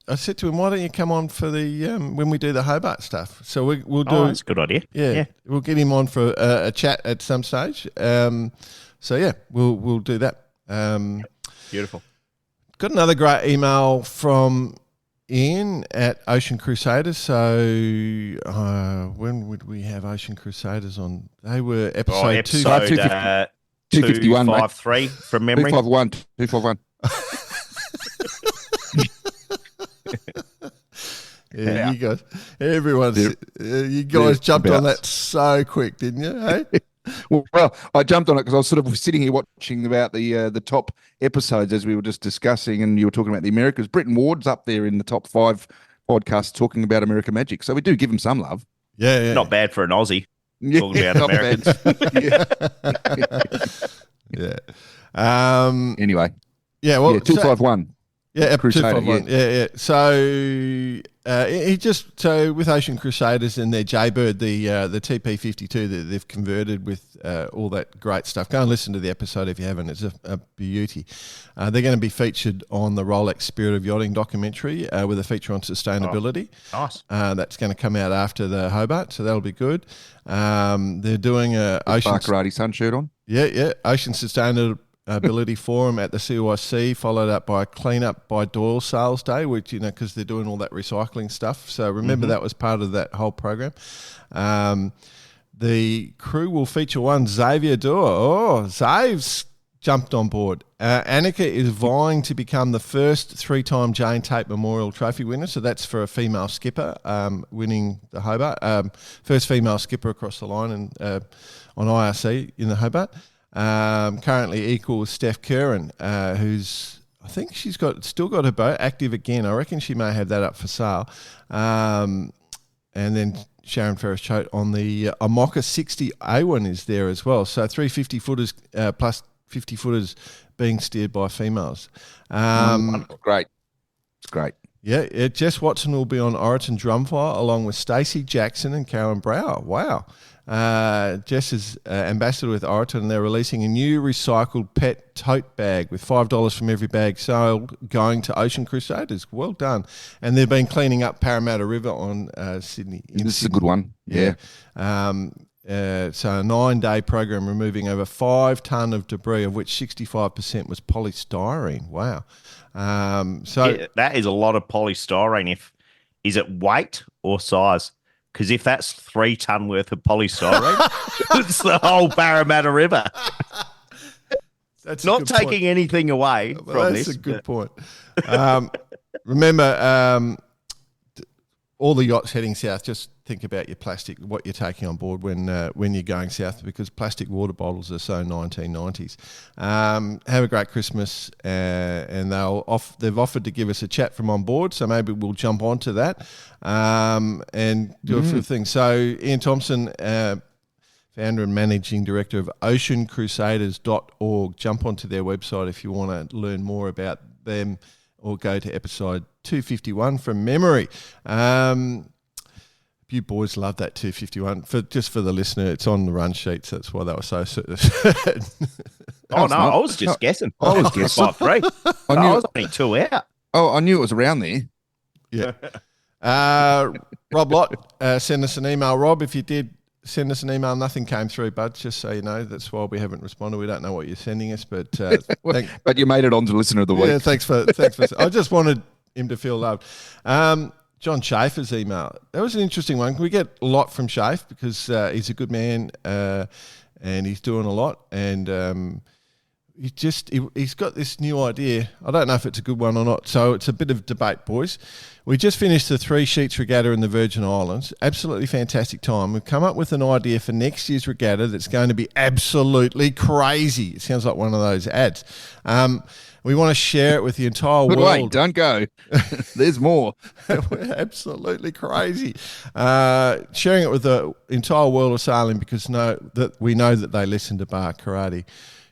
I said to him, why don't you come on for the when we do the Hobart stuff? So we'll do. Oh, that's a good idea. Yeah. We'll get him on for a chat at some stage. We'll do that. Beautiful. Got another great email from Ian at Ocean Crusaders. So when would we have Ocean Crusaders on? They were episode 251, 253 from memory. 251. Yeah, you guys, you guys jumped on that so quick, didn't you? Hey? Well, I jumped on it because I was sort of sitting here watching about the top episodes as we were just discussing, and you were talking about the Americas. Britton Ward's up there in the top 5 podcasts talking about America Magic, so we do give him some love. Yeah. Not bad for an Aussie. Talking about Americans. Yeah. Anyway. Yeah. Well, 251. Yeah, Crusader, 251. Yeah. So with Ocean Crusaders and their Jaybird, the TP52 that they've converted with all that great stuff. Go and listen to the episode if you haven't. It's a beauty. They're going to be featured on the Rolex Spirit of Yachting documentary with a feature on sustainability. Oh, nice. That's going to come out after the Hobart, so that'll be good. They're doing a Ocean karate sun shirt on. Yeah. Ocean Sustainability Forum at the CYC, followed up by Cleanup by Doyle Sales Day, which, because they're doing all that recycling stuff. So remember that was part of that whole program. The crew will feature one Xavier Dua. Oh, Zave's jumped on board. Annika is vying to become the first 3-time Jane Tate Memorial Trophy winner. So that's for a female skipper winning the Hobart. First female skipper across the line and on IRC in the Hobart. Currently equal with Steph Curran, who's, I think she's still got her boat active again. I reckon she may have that up for sale. And then Sharon Ferris-Choate on the Amoka 60 A1 is there as well. So 3 50-footers plus 50-footers being steered by females. Great. It's great. Yeah, Jess Watson will be on Oroton Drumfire along with Stacey Jackson and Karen Brower. Wow. Jess is ambassador with Oroton, and they're releasing a new recycled pet tote bag with $5 from every bag sold going to Ocean Crusaders. Well done. And they've been cleaning up Parramatta River on Sydney. This is a good one. Yeah. So a 9-day program removing over 5 tonne of debris, of which 65% was polystyrene. Wow. That is a lot of polystyrene. Is it weight or size? Because if that's 3 tonne worth of polystyrene, it's the whole Parramatta River. That's a Not good taking point. anything away Well, from that's this. a good point. Remember, all the yachts heading south, just think about your plastic, what you're taking on board when you're going south, because plastic water bottles are so 1990s. Have a great Christmas, and they've offered to give us a chat from on board, so maybe we'll jump onto that and do a few things. So Ian Thompson, founder and managing director of oceancrusaders.org. Jump onto their website if you want to learn more about them, or go to episode 251 from memory. You boys love that 251. Just for the listener, it's on the run sheet, so that's why they were so certain. Oh, no, I was just guessing. I was guessing. 3. I was only 2 out. Oh, I knew it was around there. Yeah. Rob Lott, send us an email. Rob, if you did send us an email, nothing came through, bud, just so you know. That's why we haven't responded. We don't know what you're sending us, but but you made it on to listener of the week. Yeah, thanks for I just wanted him to feel loved. John Schaefer's email. That was an interesting one. We get a lot from Schaefer because he's a good man and he's doing a lot. And he's got this new idea. I don't know if it's a good one or not. So it's a bit of debate, boys. We just finished the 3 Sheets Regatta in the Virgin Islands. Absolutely fantastic time. We've come up with an idea for next year's regatta that's going to be absolutely crazy. It sounds like one of those ads. We want to share it with the entire But world. wait, don't go. There's more. We're absolutely crazy. Sharing it with the entire world of sailing because we know that they listen to Bar Karate.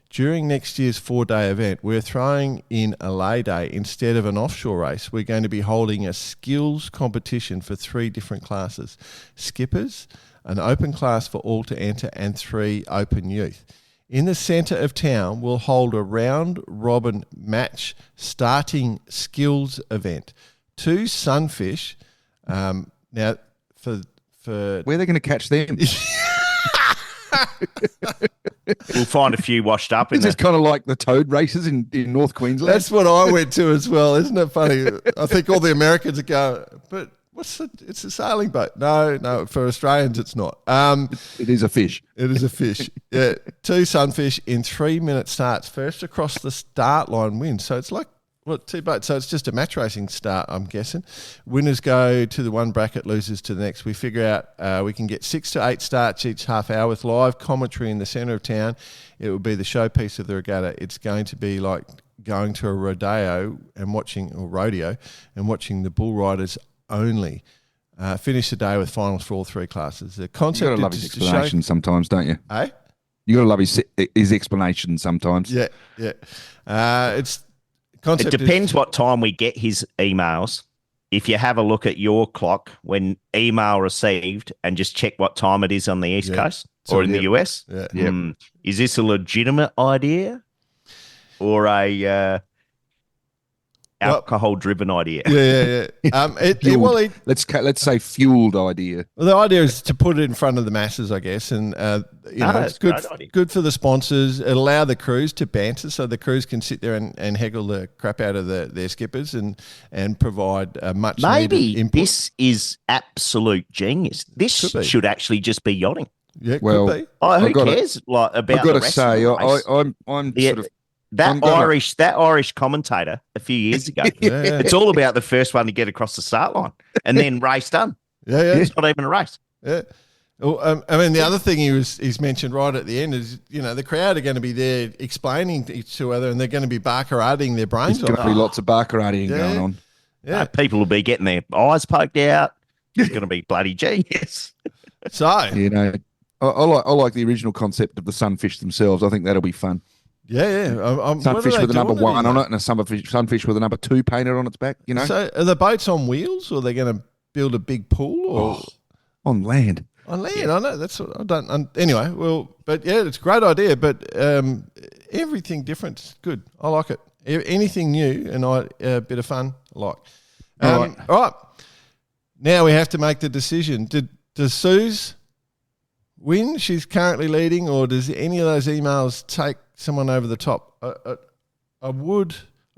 During next year's 4-day event, we're throwing in a lay day instead of an offshore race. We're going to be holding a skills competition for 3 different classes: skippers, an open class for all to enter, and 3 open youth. In the centre of town, we'll hold a round-robin match starting skills event. 2 sunfish. Now, for where are they going to catch them? We'll find a few washed up in This is kind of like the toad races in North Queensland. That's what I went to as well. Isn't it funny? I think all the Americans are going, but it's a sailing boat. No, for Australians it's not. It is a fish. It is a fish. Yeah, 2 sunfish in 3-minute starts. First across the start line wins. So it's like, 2 boats. So it's just a match racing start, I'm guessing. Winners go to the one bracket, losers to the next. We figure out we can get 6 to 8 starts each half hour with live commentary in the centre of town. It will be the showpiece of the regatta. It's going to be like going to a rodeo and watching the bull riders only. Finish the day with finals for all 3 classes. The concept You got to love his explanation sometimes, don't you? Eh? You got to love his explanation sometimes. Yeah. It's concept. It depends what time we get his emails. If you have a look at your clock when email received and just check what time it is on the East Coast or in the US. Yeah. Is this a legitimate idea or a alcohol-driven idea? Yeah. Let's say fueled idea. Well, the idea is to put it in front of the masses, I guess, and it's good for the sponsors. It allow the crews to banter, so the crews can sit there and heckle the crap out of their skippers and provide much needed input. This is absolute genius. This should actually just be yachting. Yeah, could be. Who cares about the rest of the race? I'm sort of. That Irish commentator a few years ago. It's all about the first one to get across the start line, and then race done. Yeah. It's not even a race. Yeah. Well, I mean, the other thing he's mentioned right at the end is, the crowd are going to be there explaining to each other, and they're going to be barkarating their brains off. There's going to be lots of barkarating going on. Yeah, people will be getting their eyes poked out. It's going to be bloody genius. So I like the original concept of the sunfish themselves. I think that'll be fun. Yeah. Sunfish with a number 1 on it and a sunfish with a number 2 painted on its back, So are the boats on wheels, or are they going to build a big pool? Or on land? On land, I know. That's what I don't. Anyway, but yeah, it's a great idea. But everything different is good. I like it. Anything new and a bit of fun, I like. All right. Now we have to make the decision. Does Suze win? She's currently leading, or does any of those emails take someone over the top? I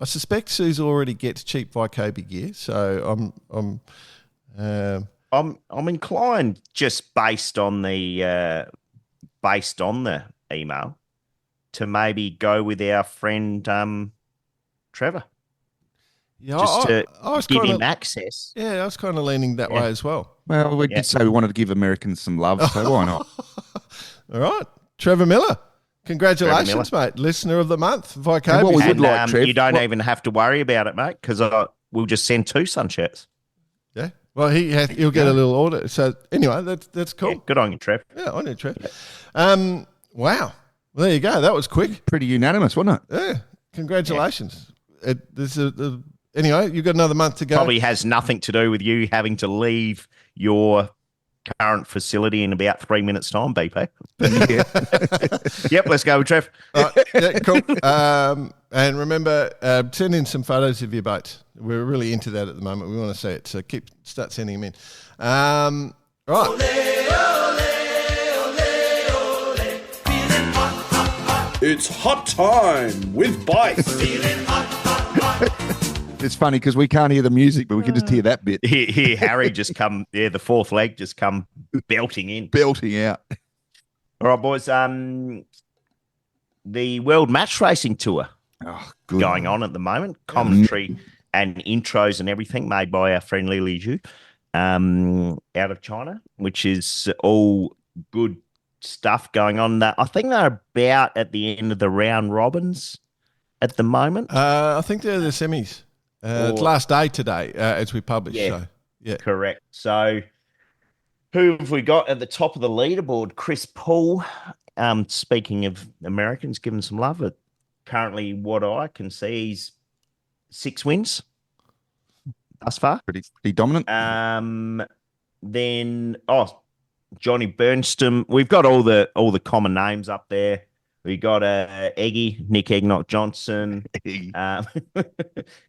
suspect Suze already gets cheap Vycobi gear, so I'm inclined, just based on the email, to maybe go with our friend Trevor, Yeah, just to I was give kinda, him access. Yeah, I was kind of leaning that Yeah. way as well. Well, we Yeah. did say we wanted to give Americans some love, so why not? All right, Trevor Miller. Congratulations, mate. Listener of the month via And what we Kobe. would like, And Trev, you don't even have to worry about it, mate, because we'll just send 2 sun shirts. Yeah. Well, he'll get a little order. So anyway, that's cool. Yeah, good on you, Trev. Yeah, I knew Trev. Wow. Well, there you go. That was quick. pretty unanimous, wasn't it? Yeah. Congratulations. Anyway, you've got another month to go. Probably has nothing to do with you having to leave your current facility in about 3 minutes' time, BP. Yep, let's go with Trev. All right, yeah, cool. And remember, send in some photos of your boat. We're really into that at the moment. We want to see it, so start sending them in. Right. It's hot time with Bite. It's funny because we can't hear the music, but we can just hear that bit Here, Harry just come, the fourth leg just come belting in. belting out. All right, boys. The World Match Racing Tour Oh, good. going on at the moment. Commentary and intros and everything made by our friend Lily Zhu out of China, which is all good stuff going on. I think they're about at the end of the round robins at the moment. I think they're the semis. It's last day today as we publish. Yeah. So, yeah. Correct. So who have we got at the top of the leaderboard? Chris Paul. Speaking of Americans, giving some love. Currently, what I can see, he's 6 wins thus far. Pretty dominant. Then Johnny Bernstam. We've got all the common names up there. We got Eggy, Nick Eggnott Johnson,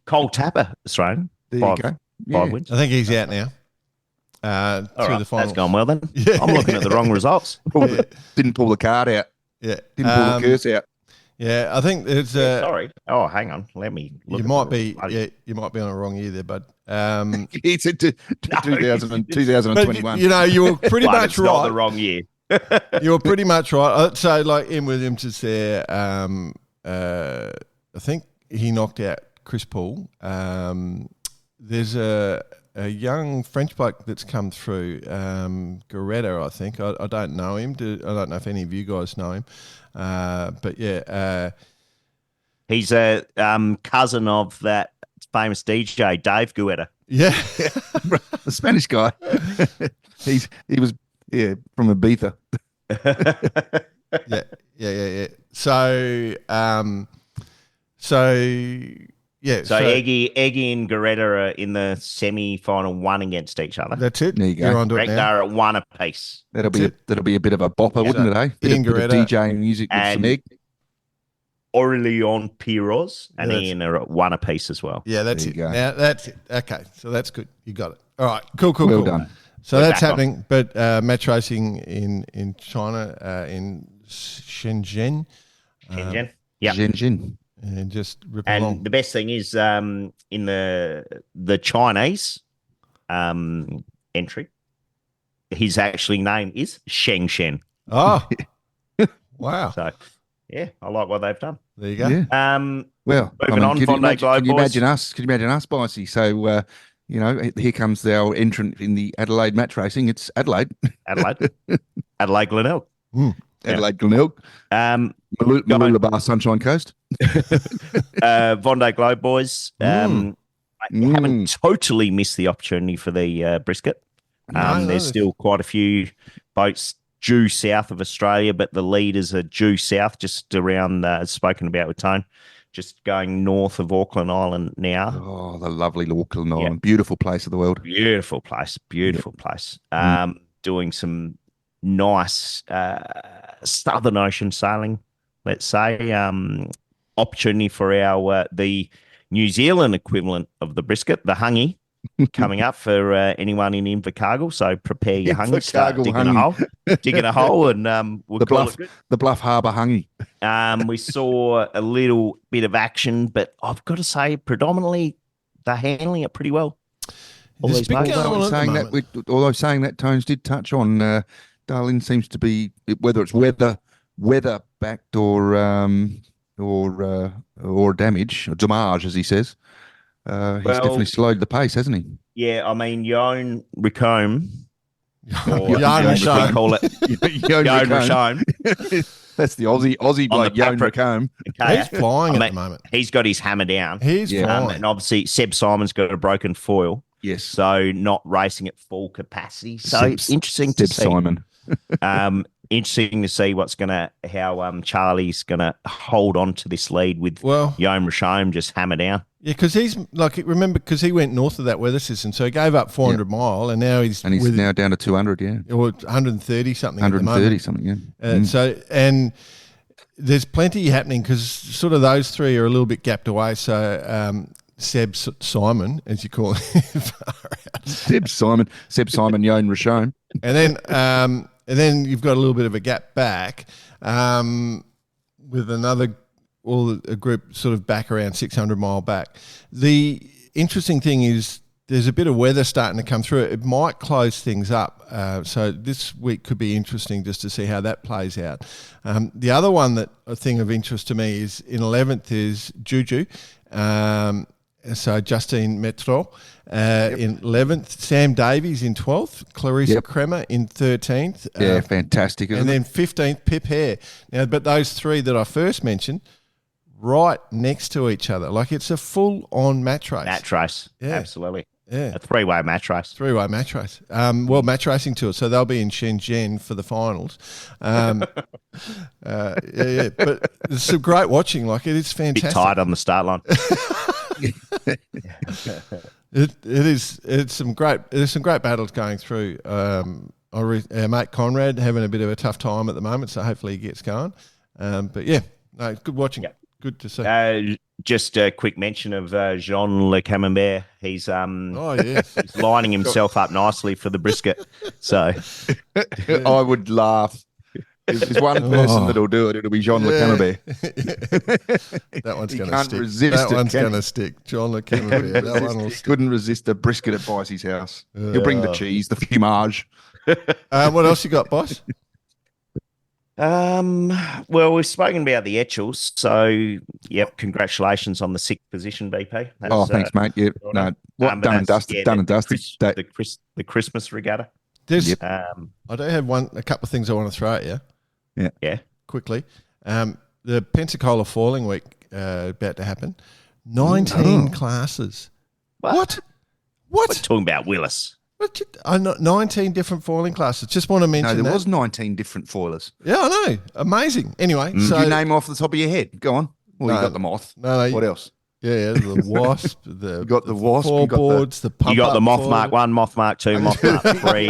Cole Tapper, Australian. There five, you go. Five wins. I think he's out now. Through Right, the finals. that's gone well then. Yeah. I'm looking at the wrong results. Didn't pull the card out. Yeah. Didn't pull the curse out. Yeah, I think there's Sorry. Oh, hang on. Let me look. you at might the- be you might be on a wrong year there, bud. He said 2021. You know, you were pretty Well, much it's not the right. wrong year. You were pretty much right. I'd say like Ian Williams is there. I think he knocked out Chris Paul. There's a young French bloke that's come through, Goretta, I think. I don't know him. I don't know if any of you guys know him. But yeah. He's a cousin of that famous DJ, Dave Guetta. Yeah. The Spanish guy. he was from Ibiza. Yeah. So yeah. So Eggy and Goretta are in the semi-final, one against each other. That's it. There you go. You're onto it Correct, now. they're at one apiece. That'll be a bit of a bopper, wouldn't it? Eh? Bit Ian of Goretta DJ music with some egg. Aurelion Piroz and Yeah, Ian are at one apiece as well. Yeah, that's There it. you go. Now that's it. Okay, so that's good. You got it. All right, cool. Well done. So We're that's back on. happening, but match racing in China, in Shenzhen, Shenzhen. Yeah. Jin. and just rip And along. the best thing is in the Chinese entry, his actually name is Sheng Shen. Oh, wow! So, yeah, I like what they've done. There you go. Yeah. Well, Moving on, can you Vendee Globe can you boys. imagine us? Can you imagine us, Bicey? So, here comes our entrant in the Adelaide match racing. It's Adelaide. Adelaide. Adelaide Glenelg. Adelaide Glenelg. Mooloolaba Sunshine Coast. Vendee Globe boys. I haven't totally missed the opportunity for the brisket. No, There's still quite a few boats due south of Australia, but the leaders are due south, just around, as spoken about with Tone, just going north of Auckland Island now. Oh, the lovely Auckland Island. Beautiful place of the world. Beautiful place. Doing some nice Southern Ocean sailing, let's say. Opportunity for our the New Zealand equivalent of the brisket, the hungy, coming up for anyone in Invercargill. So prepare your hungy, start Invercargill digging a hole, and we'll The call Bluff, it good. the Bluff Harbour hungy. We saw a little bit of action, but I've got to say, predominantly they're handling it pretty well. All There's these big boats. going on at the Saying moment. although saying that, Tones did touch on Darlene seems to be, whether it's weather impact or damage, or damage, as he says. He's definitely slowed the pace, hasn't he? Yeah, I mean, Yoan Ricombe, or Yoan as we Ricombe. call it, Yoan Ricombe. That's the Aussie On bloke, the Yoan Patrick. Ricombe. Okay. He's flying I at mean, the moment. He's got his hammer down. He's flying. And obviously, Seb Simon's got a broken foil. Yes. So not racing at full capacity. So interesting to see. Simon. Interesting to see how Charlie's gonna hold on to this lead with Yoan Ricombe just hammer down. Yeah, because he's because he went north of that weather system, so he gave up 400 mile, and now he's now down to 200, or 130 something. 130 something, yeah. So there's plenty happening because sort of those three are a little bit gapped away. So Seb Simon, as you call him, Seb Simon, Yoan Ricombe, and then you've got a little bit of a gap back with a group sort of back around 600 mile back. The interesting thing is there's a bit of weather starting to come through. It might close things up. So this week could be interesting just to see how that plays out. The other one a thing of interest to me is in 11th is Juju. So Justine Metro in 11th, Sam Davies in 12th, Clarissa Kremer in 13th. Yeah, fantastic. And then 15th, Pip Hare. Now, but those three that I first mentioned, right next to each other. Like it's a full-on match race. Match race, yeah. Absolutely. Yeah. A three-way match race. Three-way match race. Match racing tour. So they'll be in Shenzhen for the finals. But it's some great watching. Like it is fantastic. Bit tight on the start line. There's some great battles going through. Our mate Conrad having a bit of a tough time at the moment, so hopefully he gets going. But yeah, no, good watching. Yep. Good to see. Just a quick mention of Jean Le Camembert. He's he's lining himself up nicely for the brisket. So I would laugh. If there's one person that'll do it, it'll be Jean Le Camembert. That one's going to stick. Resist that one's going to stick. John Le Camembert. That one will stick. Couldn't resist the brisket at Bicey's house. He'll bring the cheese, the fumage. What else you got, boss? Well, we've spoken about the Etchels, so congratulations on the 6th position, BP. Thanks, mate. Yeah, no, done and dusted. Done and dusted. The Christmas regatta. I do have a couple of things I want to throw at you. Yeah. Quickly, the Pensacola Falling Week about to happen. 19 classes. What? We're talking about Willis. 19 different foiling classes. Just want to mention there was 19 different foilers. Yeah, I know. Amazing. Anyway, so you name off the top of your head. Go on. Well, you got the moth. No, what else? Yeah, the wasp. You got the wasp. Four boards. The pump. You got the Moth Mark 1, Moth Mark 2, Moth Mark 3.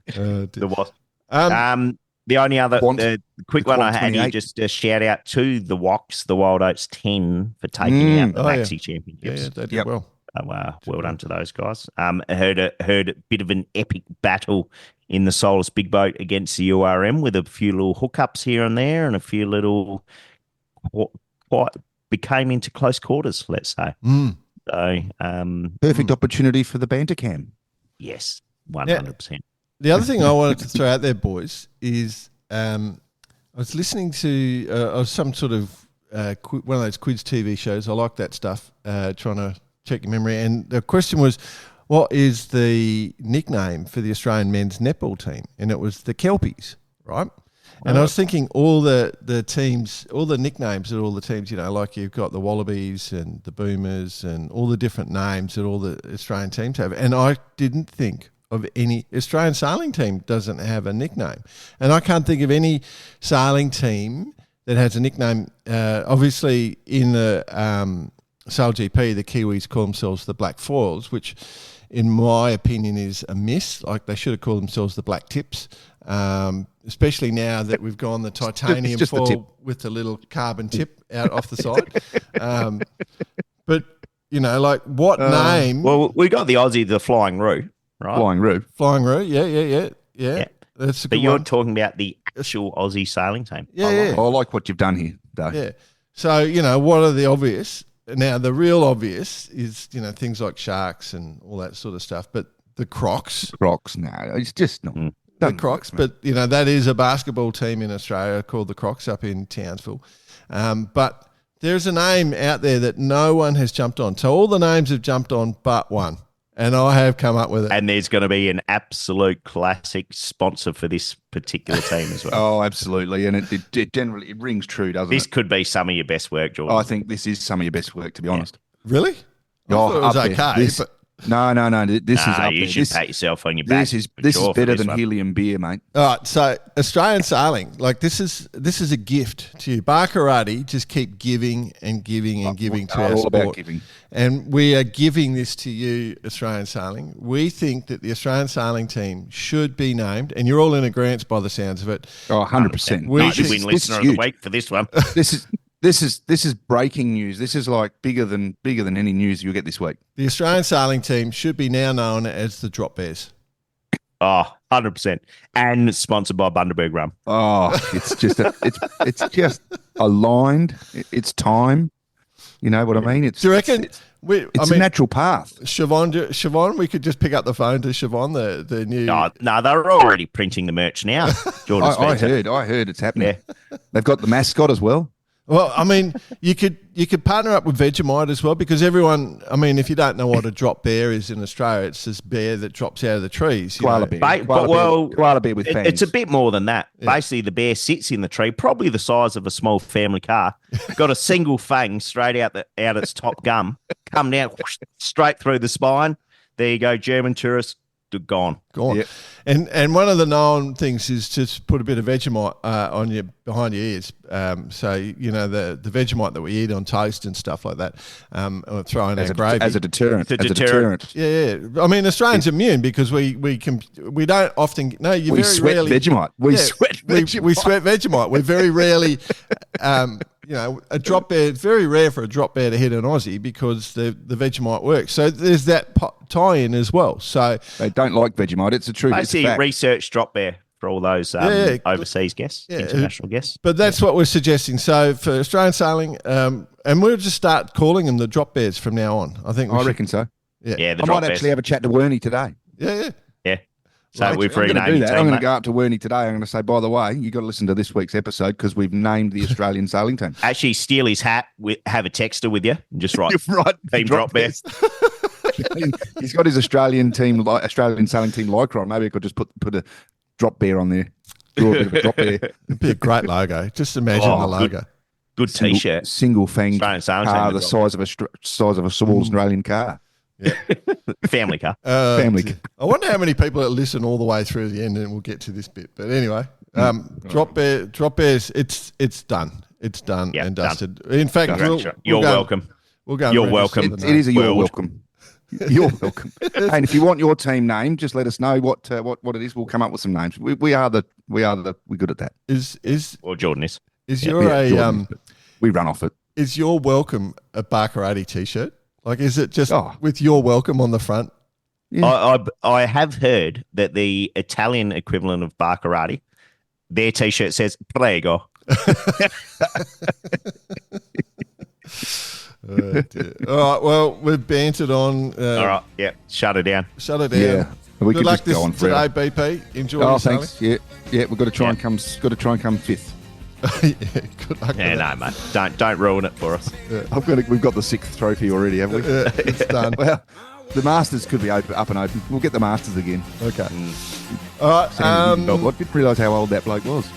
The wasp. The only other quick one I had here, just a shout out to the Woks, the Wild Oats 10, for taking out the Maxi Championships. Yeah, they did well. Well done to those guys. I heard a bit of an epic battle in the Solus Big Boat against the URM with a few little hookups here and there and a few little became into close quarters, let's say. So perfect opportunity for the banter cam. Yes, 100%. The other thing I wanted to throw out there, boys, is I was listening to some sort of one of those quiz TV shows. I like that stuff, trying to check your memory. And the question was, what is the nickname for the Australian men's netball team? And it was the Kelpies, right? And I was thinking all the teams, all the nicknames that all the teams, like you've got the Wallabies and the Boomers and all the different names that all the Australian teams have. And I didn't think of any Australian sailing team doesn't have a nickname. And I can't think of any sailing team that has a nickname. Obviously, in the Sail GP, the Kiwis call themselves the Black Foils, which in my opinion is a miss. Like they should have called themselves the Black Tips, especially now that we've gone the titanium foil with the little carbon tip out off the side. But, what name? Well, we got the Aussie, the Flying Roo, right? Flying Roo, yeah. That's a good but you're one. talking about the actual Aussie sailing team. Yeah. I like what you've done here, Dave. Yeah. So, what are the obvious? Now, the real obvious is, things like sharks and all that sort of stuff. But the Crocs. No, it's just not. the Crocs, but that is a basketball team in Australia called the Crocs up in Townsville. But there's a name out there that no one has jumped on. So all the names have jumped on but one, and I have come up with it. And there's going to be an absolute classic sponsor for this particular team as well. Oh, absolutely. And it generally rings true, doesn't it? This could be some of your best work, Jordan. I think this is some of your best work, to be honest. Really? I thought it was okay, but... No. This is up you there. should pat yourself on your back. This is better than helium beer, mate. All right, so Australian sailing, like this is a gift to you. Barkarati just keep giving and giving and giving to our all sport. about giving. And we are giving this to you, Australian Sailing. We think that the Australian Sailing team should be named, and you're all in agreement by the sounds of it. Oh, 100%. We should win listener of the week for this one. This is breaking news. This is like bigger than any news you'll get this week. The Australian Sailing team should be now known as the Drop Bears. Oh, 100%. And sponsored by Bundaberg Rum. Oh, it's just just aligned. It's time. You know what I mean? Do you reckon? It's a natural path. Siobhan, we could just pick up the phone to Siobhan, the new... No, they're already printing the merch now. Jordan I heard it's happening. Yeah. They've got the mascot as well. Well, I mean, you could partner up with Vegemite as well, because everyone, I mean, if you don't know what a drop bear is in Australia, it's this bear that drops out of the trees. Koala bear. Koala bear with fangs. It's a bit more than that. Yeah. Basically, the bear sits in the tree, probably the size of a small family car, got a single fang straight out its top gum, come down whoosh, straight through the spine. There you go, German tourist. Gone. Yep. And one of the known things is just put a bit of Vegemite on your behind your ears. So the Vegemite that we eat on toast and stuff like that. Or throw in our gravy as a deterrent. Yeah. I mean, Australians immune because we don't often. No, you we very sweat rarely Vegemite. We sweat Vegemite. We sweat Vegemite. We very rarely. A drop bear. It's very rare for a drop bear to hit an Aussie because the Vegemite works. So there's that tie-in as well. So they don't like Vegemite. It's a true. Basically, research drop bear for all those overseas guests, international guests. But that's what we're suggesting. So for Australian Sailing, and we'll just start calling them the drop bears from now on. I reckon so. Yeah. I might actually have a chat to Wernie today. Yeah. So we've renamed I'm going to do that. I'm going to go mate. up to Wernie today. I'm going to say, by the way, you got to listen to this week's episode because we've named the Australian sailing team. Actually, steal his hat, have a texter with you, and just write team drop bear. He's got his Australian sailing team lycra on. Maybe I could just put a drop bear on there. Draw a bit of a drop bear. It'd be a great logo. Just imagine the logo. Good t-shirt. Single fang car, the size of a small Australian car. Yeah. Family car. Family car. I wonder how many people that listen all the way through the end, and we'll get to this bit. But anyway, drop bears. It's done. It's done and dusted. Done. In fact, you're welcome. We'll go. You're welcome. It is a you're welcome. You're welcome. And if you want your team name, just let us know what it is. We'll come up with some names. We're good at that. Or Jordan is. We run off it. Is your welcome a Barkarati t-shirt? Like, is it just with your welcome on the front? Yeah. I have heard that the Italian equivalent of Barkarati, their t-shirt says Prego. Oh, dear. All right, well, we've bantered on. All right, yeah, shut it down. Yeah, we good luck just go on today, BP. Enjoy your thanks. sailing. Yeah, we've got to try and come fifth. Good luck. No, mate, don't ruin it for us. Yeah. We've got the 6th trophy already, haven't we? It's done. Well, the Masters could be up and open. We'll get the Masters again. Okay. All right. I didn't realise how old that bloke was.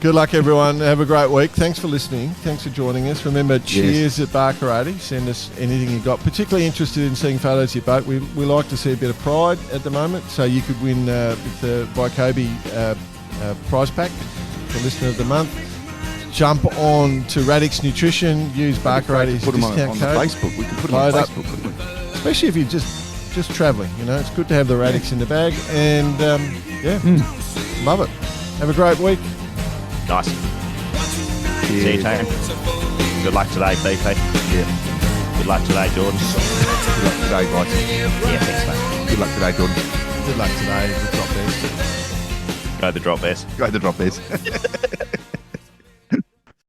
Good luck, everyone. Have a great week. Thanks for listening. Thanks for joining us. Remember, cheers at Barkarati. Send us anything you got. Particularly interested in seeing photos of your boat. We like to see a bit of pride at the moment. So you could win with the Bykobi prize pack for Listener of the Month. Jump on to Radix Nutrition. Use Barkarati's discount on code. Facebook. We can put them on Facebook, couldn't we? Especially if you're just travelling. It's good to have the Radix in the bag. And, love it. Have a great week. Nice. See you, team. Good luck today, BP. Yeah. Good luck today, Jordan. Good luck today, guys. Yeah, thanks, mate. Good luck today, Jordan. Good luck today, the Drop Bears. Go the Drop Bears. Go the Drop Bears.